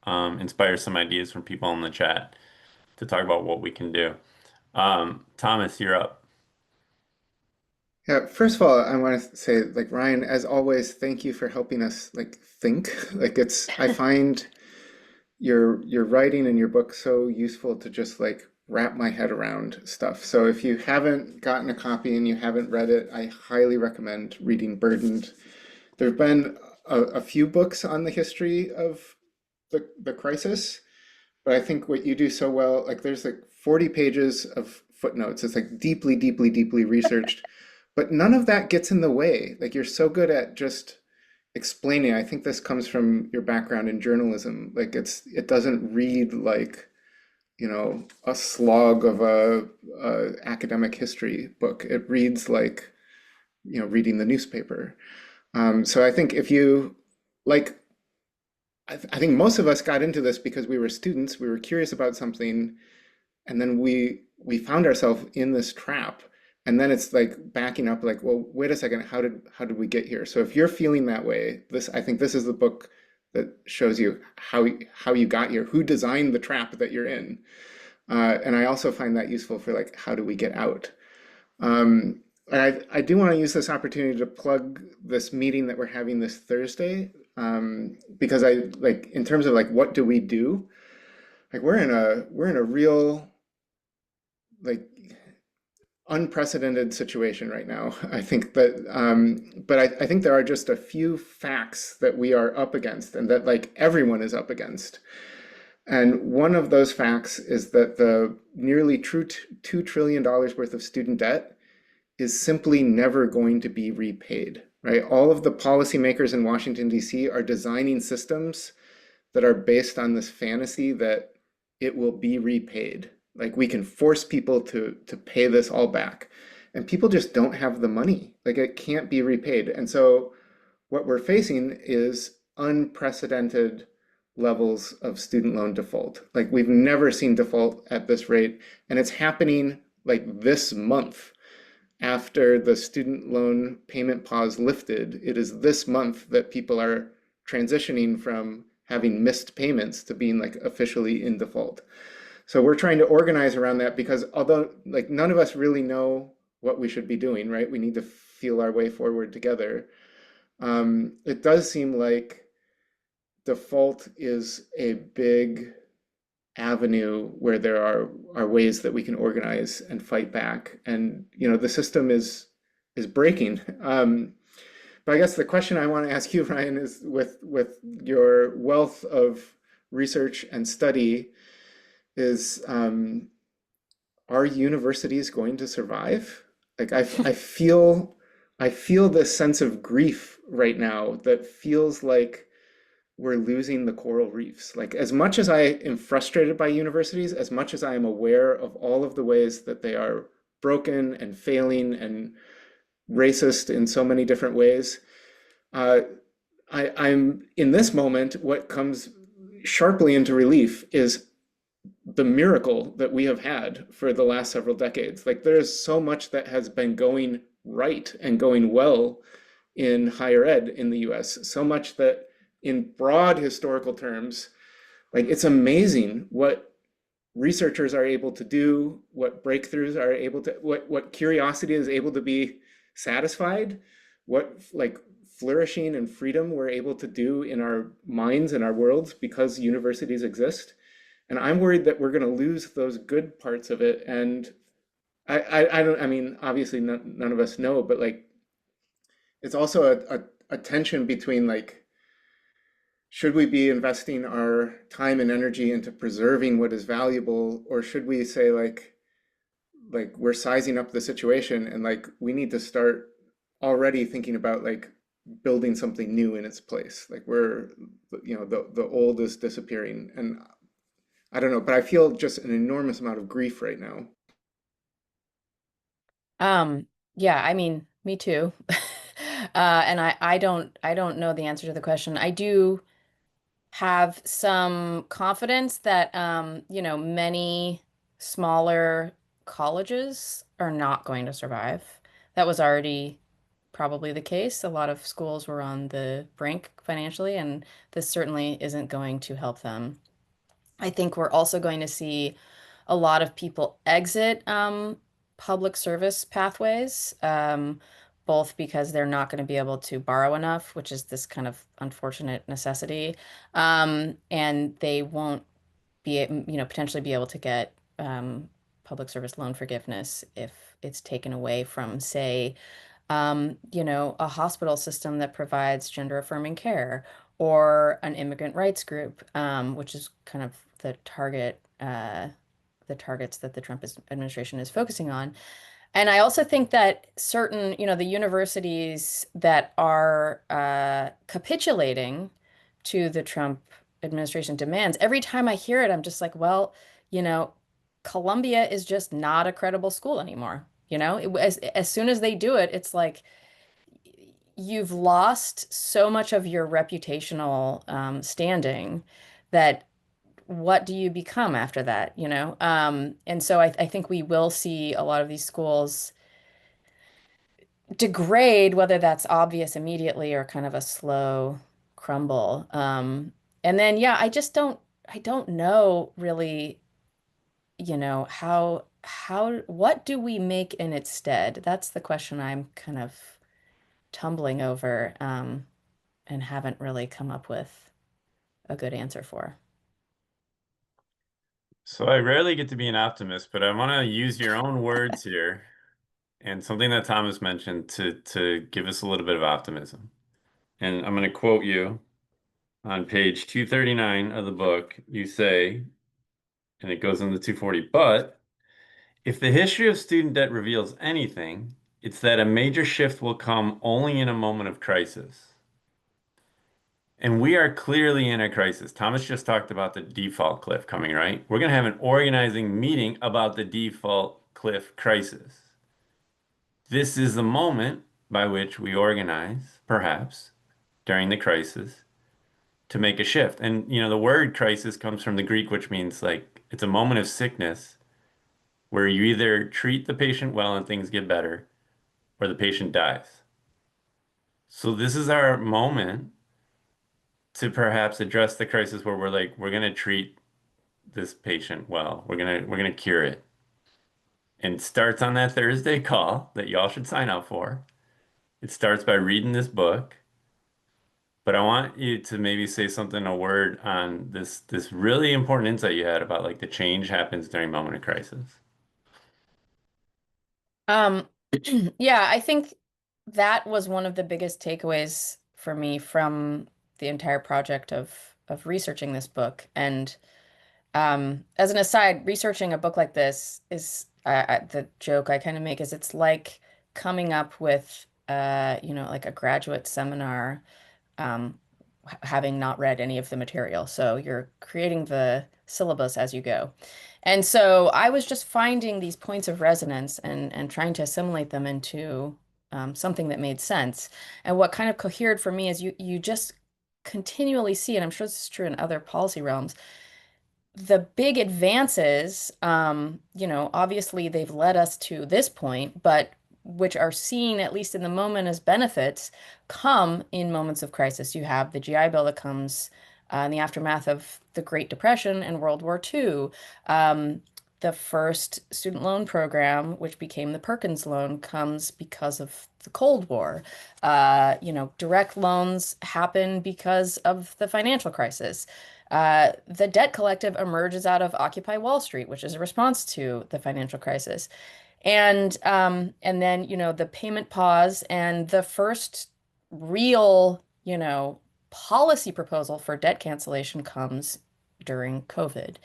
Speaker 1: inspires some ideas from people in the chat to talk about what we can do. Thomas, you're up.
Speaker 5: Yeah, first of all, I want to say, like, Ryan, as always, thank you for helping us like think. Like I find your writing and your book so useful to just like wrap my head around stuff. So if you haven't gotten a copy and you haven't read it, I highly recommend reading Burdened. There have been a few books on the history of the crisis, but I think what you do so well, like there's like 40 pages of footnotes. It's like deeply, deeply, deeply researched, but none of that gets in the way. Like you're so good at just explaining. I think this comes from your background in journalism. Like it doesn't read like, a slog of a academic history book. It reads like, reading the newspaper. So I think if you like, I think most of us got into this because we were students, we were curious about something, and then we found ourselves in this trap. And then it's like backing up, like, well, wait a second, how did we get here? So if you're feeling that way, I think this is the book that shows you how you got here, who designed the trap that you're in. And I also find that useful for like, how do we get out? And I do want to use this opportunity to plug this meeting that we're having this Thursday, because I like in terms of like what do we do? Like we're in a real like unprecedented situation right now. I think that, but I think there are just a few facts that we are up against and that like everyone is up against. And one of those facts is that the nearly $2 trillion worth of student debt is simply never going to be repaid, right? All of the policymakers in Washington, D.C. are designing systems that are based on this fantasy that it will be repaid. Like we can force people to pay this all back. And people just don't have the money. Like it can't be repaid. And so what we're facing is unprecedented levels of student loan default. Like we've never seen default at this rate. And it's happening like this month after the student loan payment pause lifted. It is this month that people are transitioning from having missed payments to being like officially in default. So we're trying to organize around that because although like none of us really know what we should be doing, right? We need to feel our way forward together. It does seem like default is a big avenue where there are ways that we can organize and fight back. And the system is breaking. But I guess the question I want to ask you, Ryan, is with your wealth of research and study, is are universities going to survive? Like I feel this sense of grief right now that feels like we're losing the coral reefs. Like as much as I am frustrated by universities, as much as I am aware of all of the ways that they are broken and failing and racist in so many different ways, uh, I'm in this moment, what comes sharply into relief is the miracle that we have had for the last several decades. Like there's so much that has been going right and going well in higher ed in the US, so much that in broad historical terms, like it's amazing what researchers are able to do, what breakthroughs are able to, what curiosity is able to be satisfied, what like flourishing and freedom we're able to do in our minds and our worlds because universities exist. And I'm worried that we're going to lose those good parts of it. And I don't, I mean, obviously none of us know, but like, it's also a tension between like, should we be investing our time and energy into preserving what is valuable, or should we say like we're sizing up the situation and like we need to start already thinking about like building something new in its place. Like we're, the old is disappearing, and I don't know, but I feel just an enormous amount of grief right now.
Speaker 2: Um, yeah, I mean, me too. And I don't know the answer to the question. I do have some confidence that many smaller colleges are not going to survive. That was already probably the case. A lot of schools were on the brink financially, and this certainly isn't going to help them. I think we're also going to see a lot of people exit public service pathways, both because they're not going to be able to borrow enough, which is this kind of unfortunate necessity, and they won't potentially be able to get public service loan forgiveness if it's taken away from, say, a hospital system that provides gender affirming care or an immigrant rights group, which is kind of the targets that the Trump administration is focusing on. And I also think that certain, the universities that are capitulating to the Trump administration demands, every time I hear it, I'm just like, well, you know, Columbia is just not a credible school anymore. As soon as they do it, it's like you've lost so much of your reputational standing that what do you become after that? And so I think we will see a lot of these schools degrade, whether that's obvious immediately or kind of a slow crumble. And then, yeah, I don't know really, what do we make in its stead? That's the question I'm kind of tumbling over, and haven't really come up with a good answer for.
Speaker 1: So I rarely get to be an optimist, but I want to use your own words here and something that Thomas mentioned to give us a little bit of optimism. And I'm going to quote you on page 239 of the book. You say, and it goes into 240, but if the history of student debt reveals anything, it's that a major shift will come only in a moment of crisis. And we are clearly in a crisis. Thomas just talked about the default cliff coming, right? We're going to have an organizing meeting about the default cliff crisis. This is the moment by which we organize, perhaps, during the crisis, to make a shift. And, the word crisis comes from the Greek, which means like it's a moment of sickness where you either treat the patient well and things get better, or the patient dies. So this is our moment to perhaps address the crisis where we're like, we're going to treat this patient well. We're gonna cure it. And it starts on that Thursday call that y'all should sign up for. It starts by reading this book. But I want you to maybe say something, a word on this really important insight you had about like the change happens during moment of crisis.
Speaker 2: Um, yeah, I think that was one of the biggest takeaways for me from the entire project of researching this book. And as an aside, researching a book like this is the joke I kind of make is it's like coming up with like a graduate seminar, um, having not read any of the material. So you're creating the syllabus as you go. And so I was just finding these points of resonance and trying to assimilate them into something that made sense. And what kind of cohered for me is you just continually see, and I'm sure this is true in other policy realms, the big advances, obviously they've led us to this point, but which are seen, at least in the moment, as benefits, come in moments of crisis. You have the GI Bill that comes in the aftermath of the Great Depression and World War II. The first student loan program, which became the Perkins loan, comes because of the Cold War. Direct loans happen because of the financial crisis. The debt collective emerges out of Occupy Wall Street, which is a response to the financial crisis. And then, the payment pause and the first real, policy proposal for debt cancellation comes during COVID.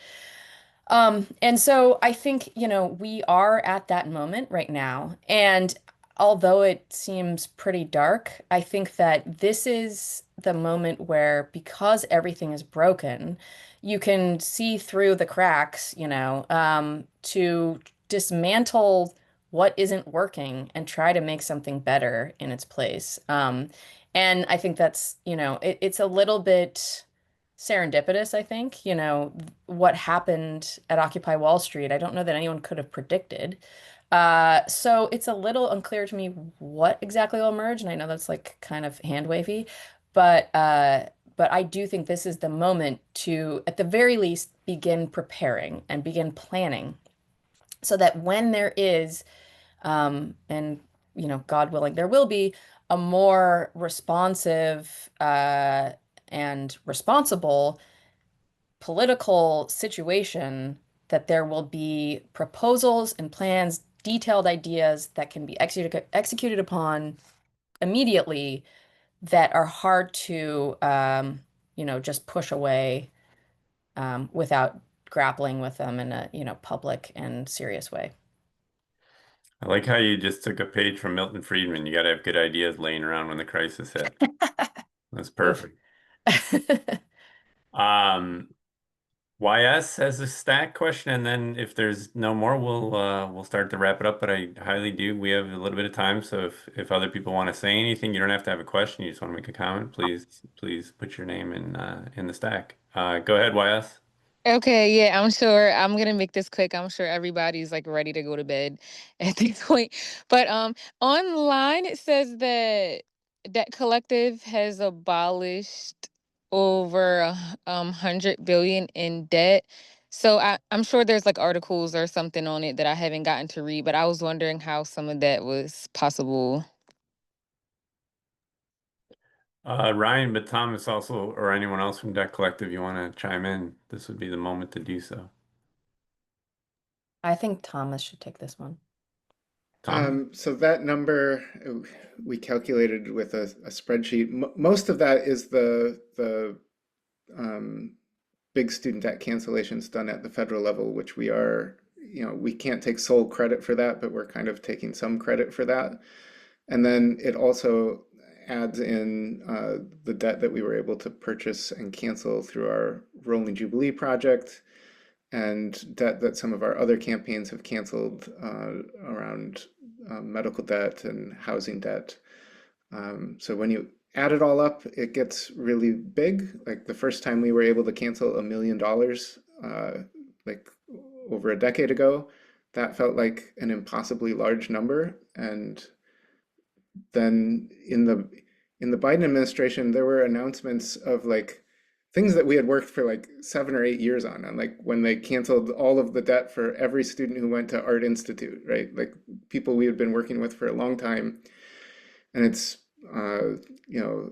Speaker 2: And so I think, we are at that moment right now. And although it seems pretty dark, I think that this is the moment where, because everything is broken, you can see through the cracks, to dismantle what isn't working and try to make something better in its place. And I think that's, it's a little bit serendipitous, I think, what happened at Occupy Wall Street. I don't know that anyone could have predicted. So it's a little unclear to me what exactly will emerge, and I know that's like kind of hand wavy, but I do think this is the moment to, at the very least, begin preparing and begin planning so that when there is, and God willing, there will be a more responsive and responsible political situation, that there will be proposals and plans, detailed ideas that can be executed upon immediately, that are hard to, just push away without grappling with them in a, public and serious way.
Speaker 1: I like how you just took a page from Milton Friedman. You got to have good ideas laying around when the crisis hits. That's
Speaker 2: Oof.
Speaker 1: perfect. Um, YS has a stack question, and then if there's no more, we'll start to wrap it up. But I highly do. We have a little bit of time, so if other people want to say anything, you don't have to have a question. You just want to make a comment. Please put your name in the stack. Go ahead, YS.
Speaker 3: Okay, yeah, I'm sure I'm gonna make this quick. I'm sure everybody's like ready to go to bed at this point. But online it says that Debt Collective has abolished over 100 billion in debt. So I'm sure there's like articles or something on it that I haven't gotten to read, but I was wondering how some of that was possible.
Speaker 1: Ryan, but Thomas also, or anyone else from Debt Collective, you want to chime in? This would be the moment to do so.
Speaker 2: I think Thomas should take this one.
Speaker 1: Thomas?
Speaker 5: So that number we calculated with a spreadsheet. Most of that is the um, big student debt cancellations done at the federal level, which we can't take sole credit for that, but we're kind of taking some credit for that. And then it also adds in the debt that we were able to purchase and cancel through our Rolling Jubilee project, and debt that some of our other campaigns have canceled around medical debt and housing debt. So when you add it all up, it gets really big. Like the first time we were able to cancel $1 million, like over a decade ago, that felt like an impossibly large number. And then in the Biden administration, there were announcements of like things that we had worked for like 7 or 8 years on like when they canceled all of the debt for every student who went to Art Institute, right? Like people we had been working with for a long time. And it's, you know,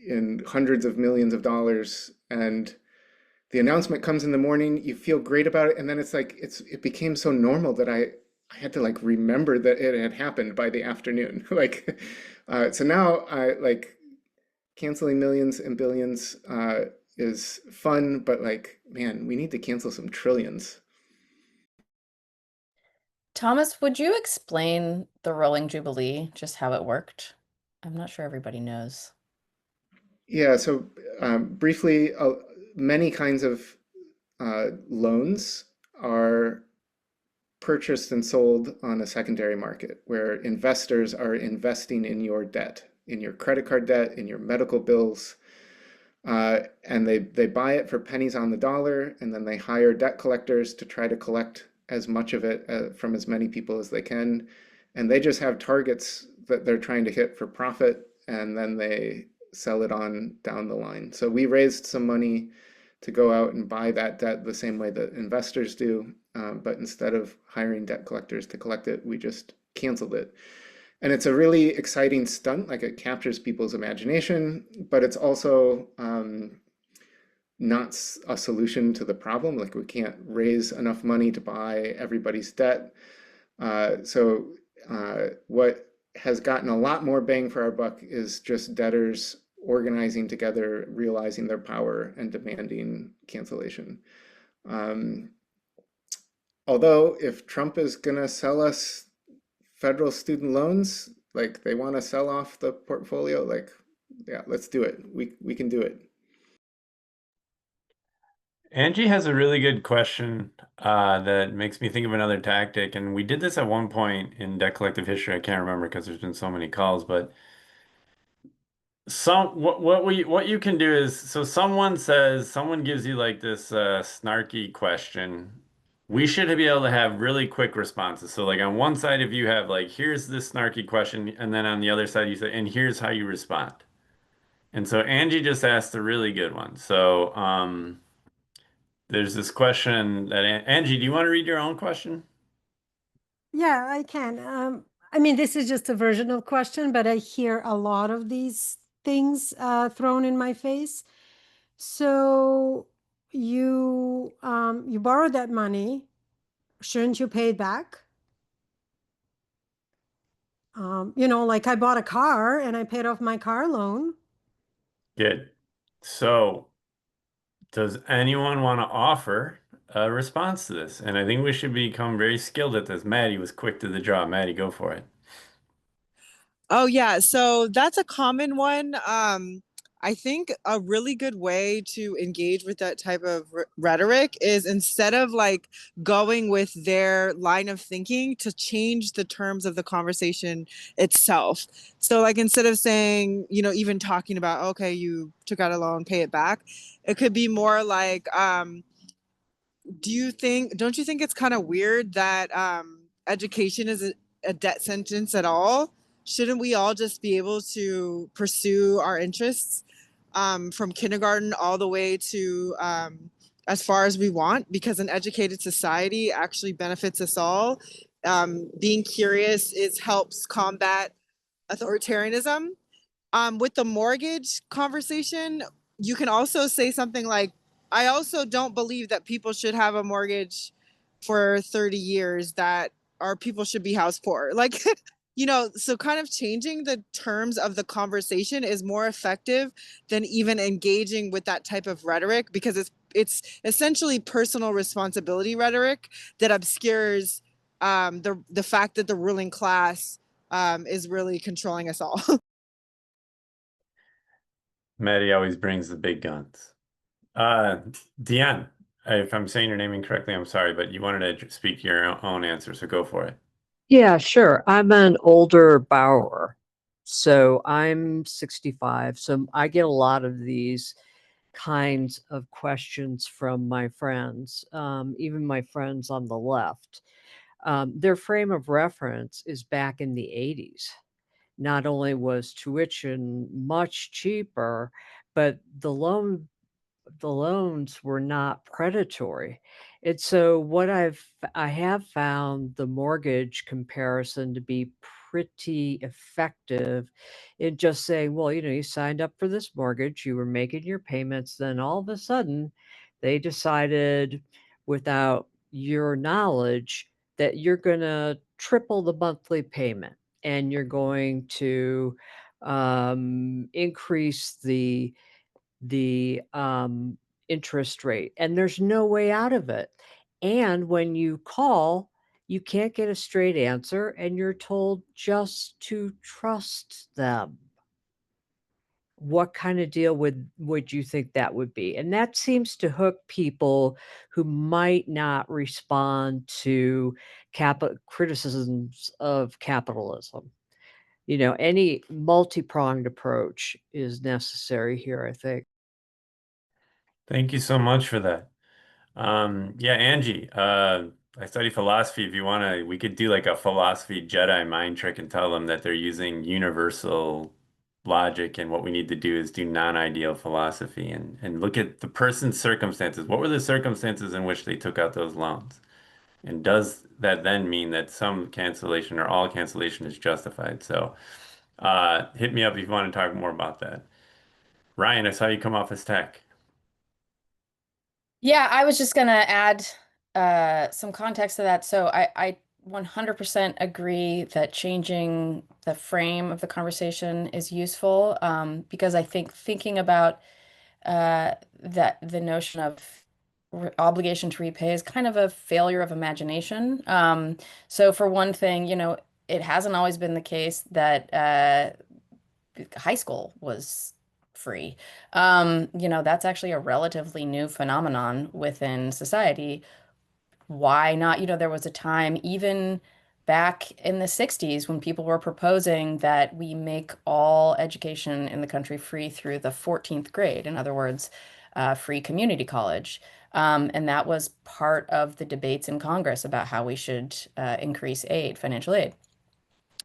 Speaker 5: in hundreds of millions of dollars. And the announcement comes in the morning, you feel great about it. And then it's like, it became so normal that I had to like remember that it had happened by the afternoon. Like, so now I like canceling millions and billions is fun, but like, man, we need to cancel some trillions.
Speaker 2: Thomas, would you explain the rolling Jubilee, just how it worked? I'm not sure everybody knows.
Speaker 5: Yeah, so briefly, many kinds of loans are purchased and sold on a secondary market where investors are investing in your debt, in your credit card debt, in your medical bills, and they buy it for pennies on the dollar, and then they hire debt collectors to try to collect as much of it from as many people as they can, and they just have targets that they're trying to hit for profit, and then they sell it on down the line. So we raised some money to go out and buy that debt the same way that investors do, but instead of hiring debt collectors to collect it, we just canceled it. And it's a really exciting stunt, like it captures people's imagination, but it's also not a solution to the problem. Like we can't raise enough money to buy everybody's debt. What has gotten a lot more bang for our buck is just debtors organizing together, realizing their power, and demanding cancellation. Although, if Trump is going to sell us federal student loans, like they want to sell off the portfolio, like, yeah, let's do it. We can do it.
Speaker 1: Angie has a really good question that makes me think of another tactic. And we did this at one point in Debt Collective history. I can't remember because there's been so many calls, but what you can do is so someone gives you like this snarky question. We should be able to have really quick responses. So like on one side, if you have like here's this snarky question, and then on the other side you say, and here's how you respond. And so Angie just asked a really good one. So there's this question that Angie, do you want to read your own question?
Speaker 6: Yeah, I can. I mean, this is just a version of question, but I hear a lot of these things thrown in my face. So you borrowed that money, shouldn't you pay it back? Like I bought a car and I paid off my car loan.
Speaker 1: Good. So does anyone want to offer a response to this? And I think we should become very skilled at this. Maddie was quick to the draw. Maddie, go for it.
Speaker 4: Oh yeah, so that's a common one. I think a really good way to engage with that type of rhetoric is instead of like going with their line of thinking to change the terms of the conversation itself. So like instead of saying, even talking about, okay, you took out a loan, pay it back, it could be more like, don't you think it's kind of weird that education is a debt sentence at all? Shouldn't we all just be able to pursue our interests from kindergarten all the way to as far as we want? Because an educated society actually benefits us all. Being curious helps combat authoritarianism. With the mortgage conversation, you can also say something like, I also don't believe that people should have a mortgage for 30 years that our people should be house poor. Like, so kind of changing the terms of the conversation is more effective than even engaging with that type of rhetoric, because it's essentially personal responsibility rhetoric that obscures the fact that the ruling class is really controlling us all.
Speaker 1: Maddie always brings the big guns. Deanne, if I'm saying your name incorrectly, I'm sorry, but you wanted to speak your own answer, so go for it.
Speaker 7: Yeah, sure. I'm an older borrower. So I'm 65. So I get a lot of these kinds of questions from my friends, even my friends on the left. Their frame of reference is back in the 80s. Not only was tuition much cheaper, but the loans were not predatory. And so I have found the mortgage comparison to be pretty effective in just saying, well, you signed up for this mortgage, you were making your payments, then all of a sudden they decided without your knowledge that you're going to triple the monthly payment and you're going to increase the interest rate, and there's no way out of it. And when you call, you can't get a straight answer, and you're told just to trust them. What kind of deal would you think that would be? And that seems to hook people who might not respond to criticisms of capitalism. Any multi-pronged approach is necessary here, I think.
Speaker 1: Thank you so much for that. Yeah, Angie, I study philosophy. If you want to, we could do like a philosophy Jedi mind trick and tell them that they're using universal logic, and what we need to do is do non-ideal philosophy and look at the person's circumstances. What were the circumstances in which they took out those loans? And does that then mean that some cancellation or all cancellation is justified? So, hit me up if you want to talk more about that. Ryan, I saw you come off as tech.
Speaker 2: Yeah, I was just gonna add some context to that. So I 100% agree that changing the frame of the conversation is useful, because I think thinking about that the notion of re obligation to repay is kind of a failure of imagination. So for one thing, it hasn't always been the case that high school was free. That's actually a relatively new phenomenon within society. Why not? There was a time even back in the 60s when people were proposing that we make all education in the country free through the 14th grade. In other words, free community college. And that was part of the debates in Congress about how we should increase financial aid.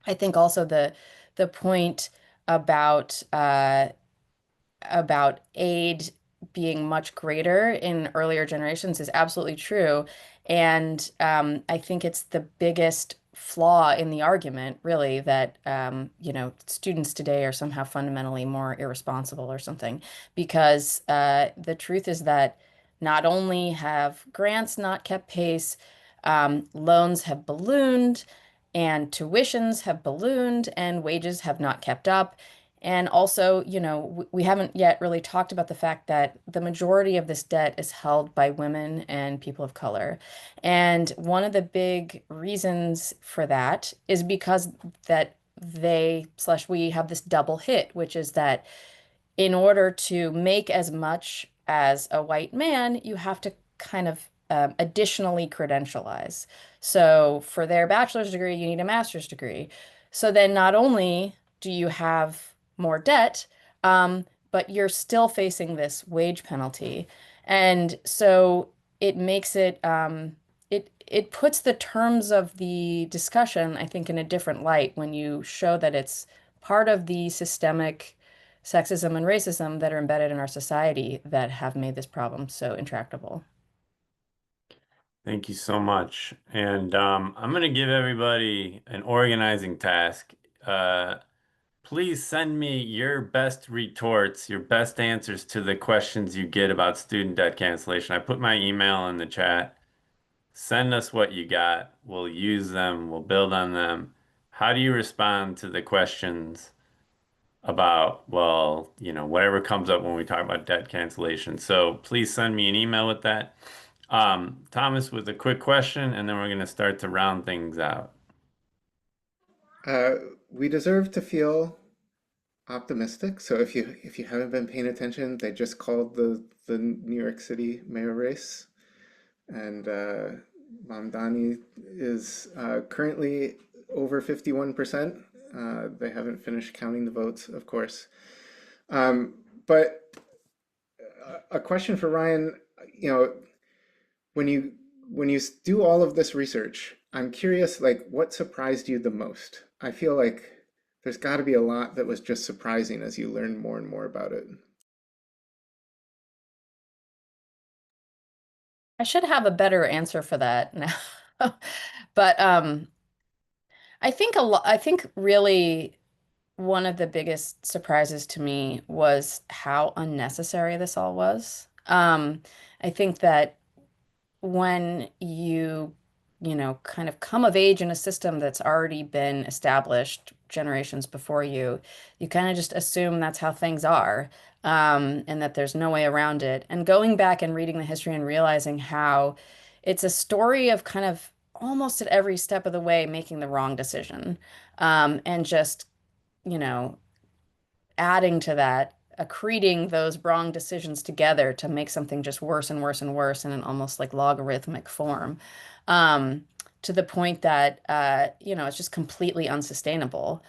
Speaker 2: I think also the point about aid being much greater in earlier generations is absolutely true. And I think it's the biggest flaw in the argument, really, that students today are somehow fundamentally more irresponsible or something. Because the truth is that not only have grants not kept pace, loans have ballooned, and tuitions have ballooned, and wages have not kept up. And also, we haven't yet really talked about the fact that the majority of this debt is held by women and people of color. And one of the big reasons for that is because that we have this double hit, which is that in order to make as much as a white man, you have to kind of additionally credentialize. So for their bachelor's degree, you need a master's degree. So then not only do you have more debt, but you're still facing this wage penalty. And so it makes it puts the terms of the discussion, I think, in a different light when you show that it's part of the systemic sexism and racism that are embedded in our society that have made this problem so intractable.
Speaker 1: Thank you so much. And I'm going to give everybody an organizing task. Uh, Please send me your best retorts, your best answers to the questions you get about student debt cancellation. I put my email in the chat. Send us what you got. We'll use them. We'll build on them. How do you respond to the questions about, well, whatever comes up when we talk about debt cancellation? So please send me an email with that. Thomas, with a quick question, and then we're going to start to round things out.
Speaker 5: Uh, we deserve to feel optimistic. So if you haven't been paying attention, they just called the New York City mayor race, and Mamdani is currently over 51%. They haven't finished counting the votes, of course. But a question for Ryan, you know, when you do all of this research, I'm curious, like, what surprised you the most? I feel like there's got to be a lot that was just surprising as you learn more and more about it.
Speaker 2: I should have a better answer for that now. But I think really one of the biggest surprises to me was how unnecessary this all was. I think that when you know, kind of come of age in a system that's already been established generations before you kind of just assume that's how things are, and that there's no way around it. And going back and reading the history and realizing how it's a story of kind of almost at every step of the way making the wrong decision, and just, you know, adding to that, accreting those wrong decisions together to make something just worse and worse and worse in an almost like logarithmic form, um, to the point that, you know, it's just completely unsustainable.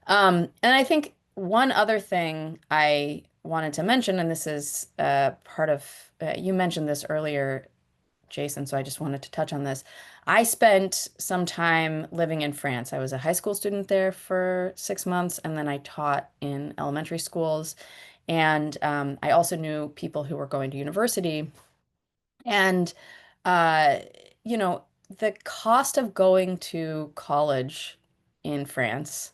Speaker 2: And I think one other thing I wanted to mention, and this is part of, you mentioned this earlier, Jason, so I just wanted to touch on this. I spent some time living in France. I was a high school student there for 6 months, and then I taught in elementary schools. And I also knew people who were going to university. And, uh, you know, the cost of going to college in France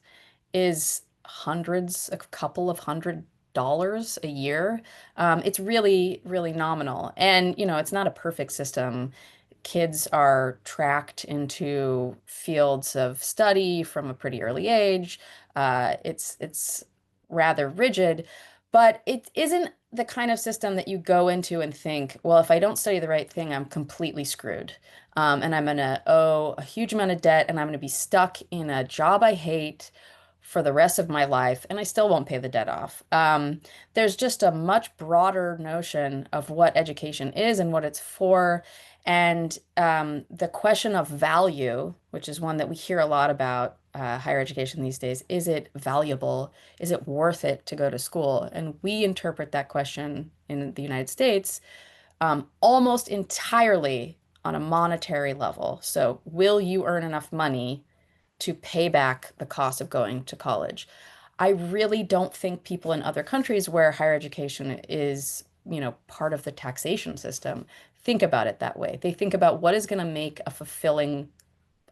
Speaker 2: is hundreds, a couple of $100 a year. It's really, really nominal. And, you know, it's not a perfect system. Kids are tracked into fields of study from a pretty early age. It's rather rigid, but it isn't the kind of system that you go into and think, well, if I don't study the right thing, I'm completely screwed. And I'm gonna owe a huge amount of debt, and I'm gonna be stuck in a job I hate for the rest of my life, and I still won't pay the debt off. There's just a much broader notion of what education is and what it's for. And the question of value, which is one that we hear a lot about higher education these days, is it valuable? Is it worth it to go to school? And we interpret that question in the United States almost entirely on a monetary level. So, will you earn enough money to pay back the cost of going to college? I really don't think people in other countries where higher education is, you know, part of the taxation system think about it that way. They think about what is going to make a fulfilling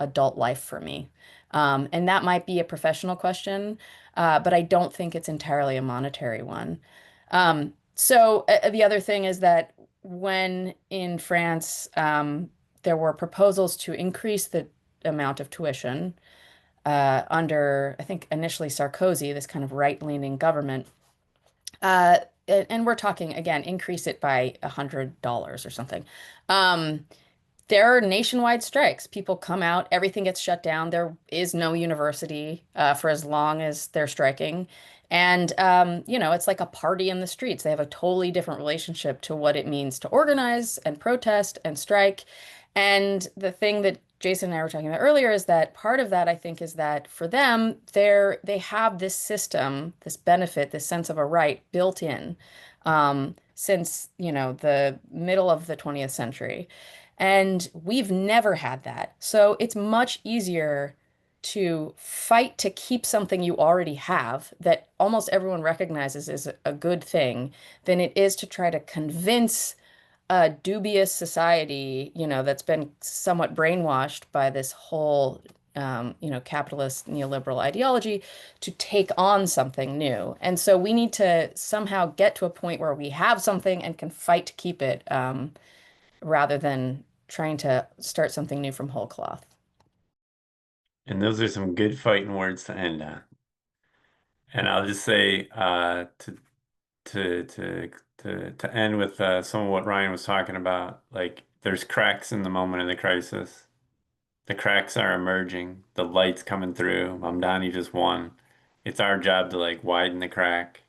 Speaker 2: adult life for me. And that might be a professional question, but I don't think it's entirely a monetary one. The other thing is that when in France, there were proposals to increase the amount of tuition under, I think, initially Sarkozy, this kind of right-leaning government. Uh, and we're talking, again, increase it by $100 or something. Um, there are nationwide strikes. People come out, everything gets shut down. There is no university for as long as they're striking. And, you know, it's like a party in the streets. They have a totally different relationship to what it means to organize and protest and strike. And the thing that Jason and I were talking about earlier is that part of that, I think, is that for them, they have this system, this benefit, this sense of a right built in, since, you know, the middle of the 20th century. And we've never had that. So it's much easier to fight to keep something you already have that almost everyone recognizes is a good thing than it is to try to convince a dubious society, you know, that's been somewhat brainwashed by this whole, you know, capitalist neoliberal ideology to take on something new. And so we need to somehow get to a point where we have something and can fight to keep it, rather than trying to start something new from whole cloth.
Speaker 1: And those are some good fighting words to end on. And I'll just say to to to end with some of what Ryan was talking about. Like, there's cracks in the moment of the crisis. The cracks are emerging. The light's coming through. Mamdani just won. It's our job to like widen the crack.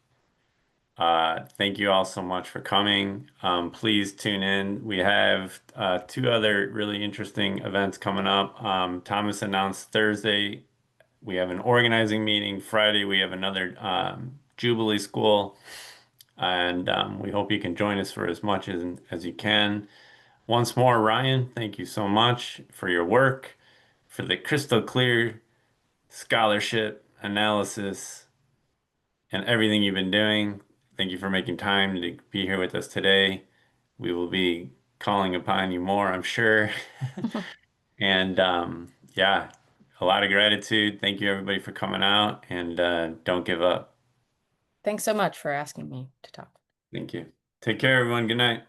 Speaker 1: Thank you all so much for coming. Please tune in. We have two other really interesting events coming up. Thomas announced Thursday we have an organizing meeting. Friday we have another Jubilee school, and we hope you can join us for as much as you can. Once more, Ryan, thank you so much for your work, for the crystal clear scholarship, analysis, and everything you've been doing. Thank you for making time to be here with us today. We will be calling upon you more, I'm sure. And yeah, a lot of gratitude. Thank you everybody for coming out, and don't give up.
Speaker 2: Thanks so much for asking me to talk.
Speaker 1: Thank you. Take care, everyone. Good night.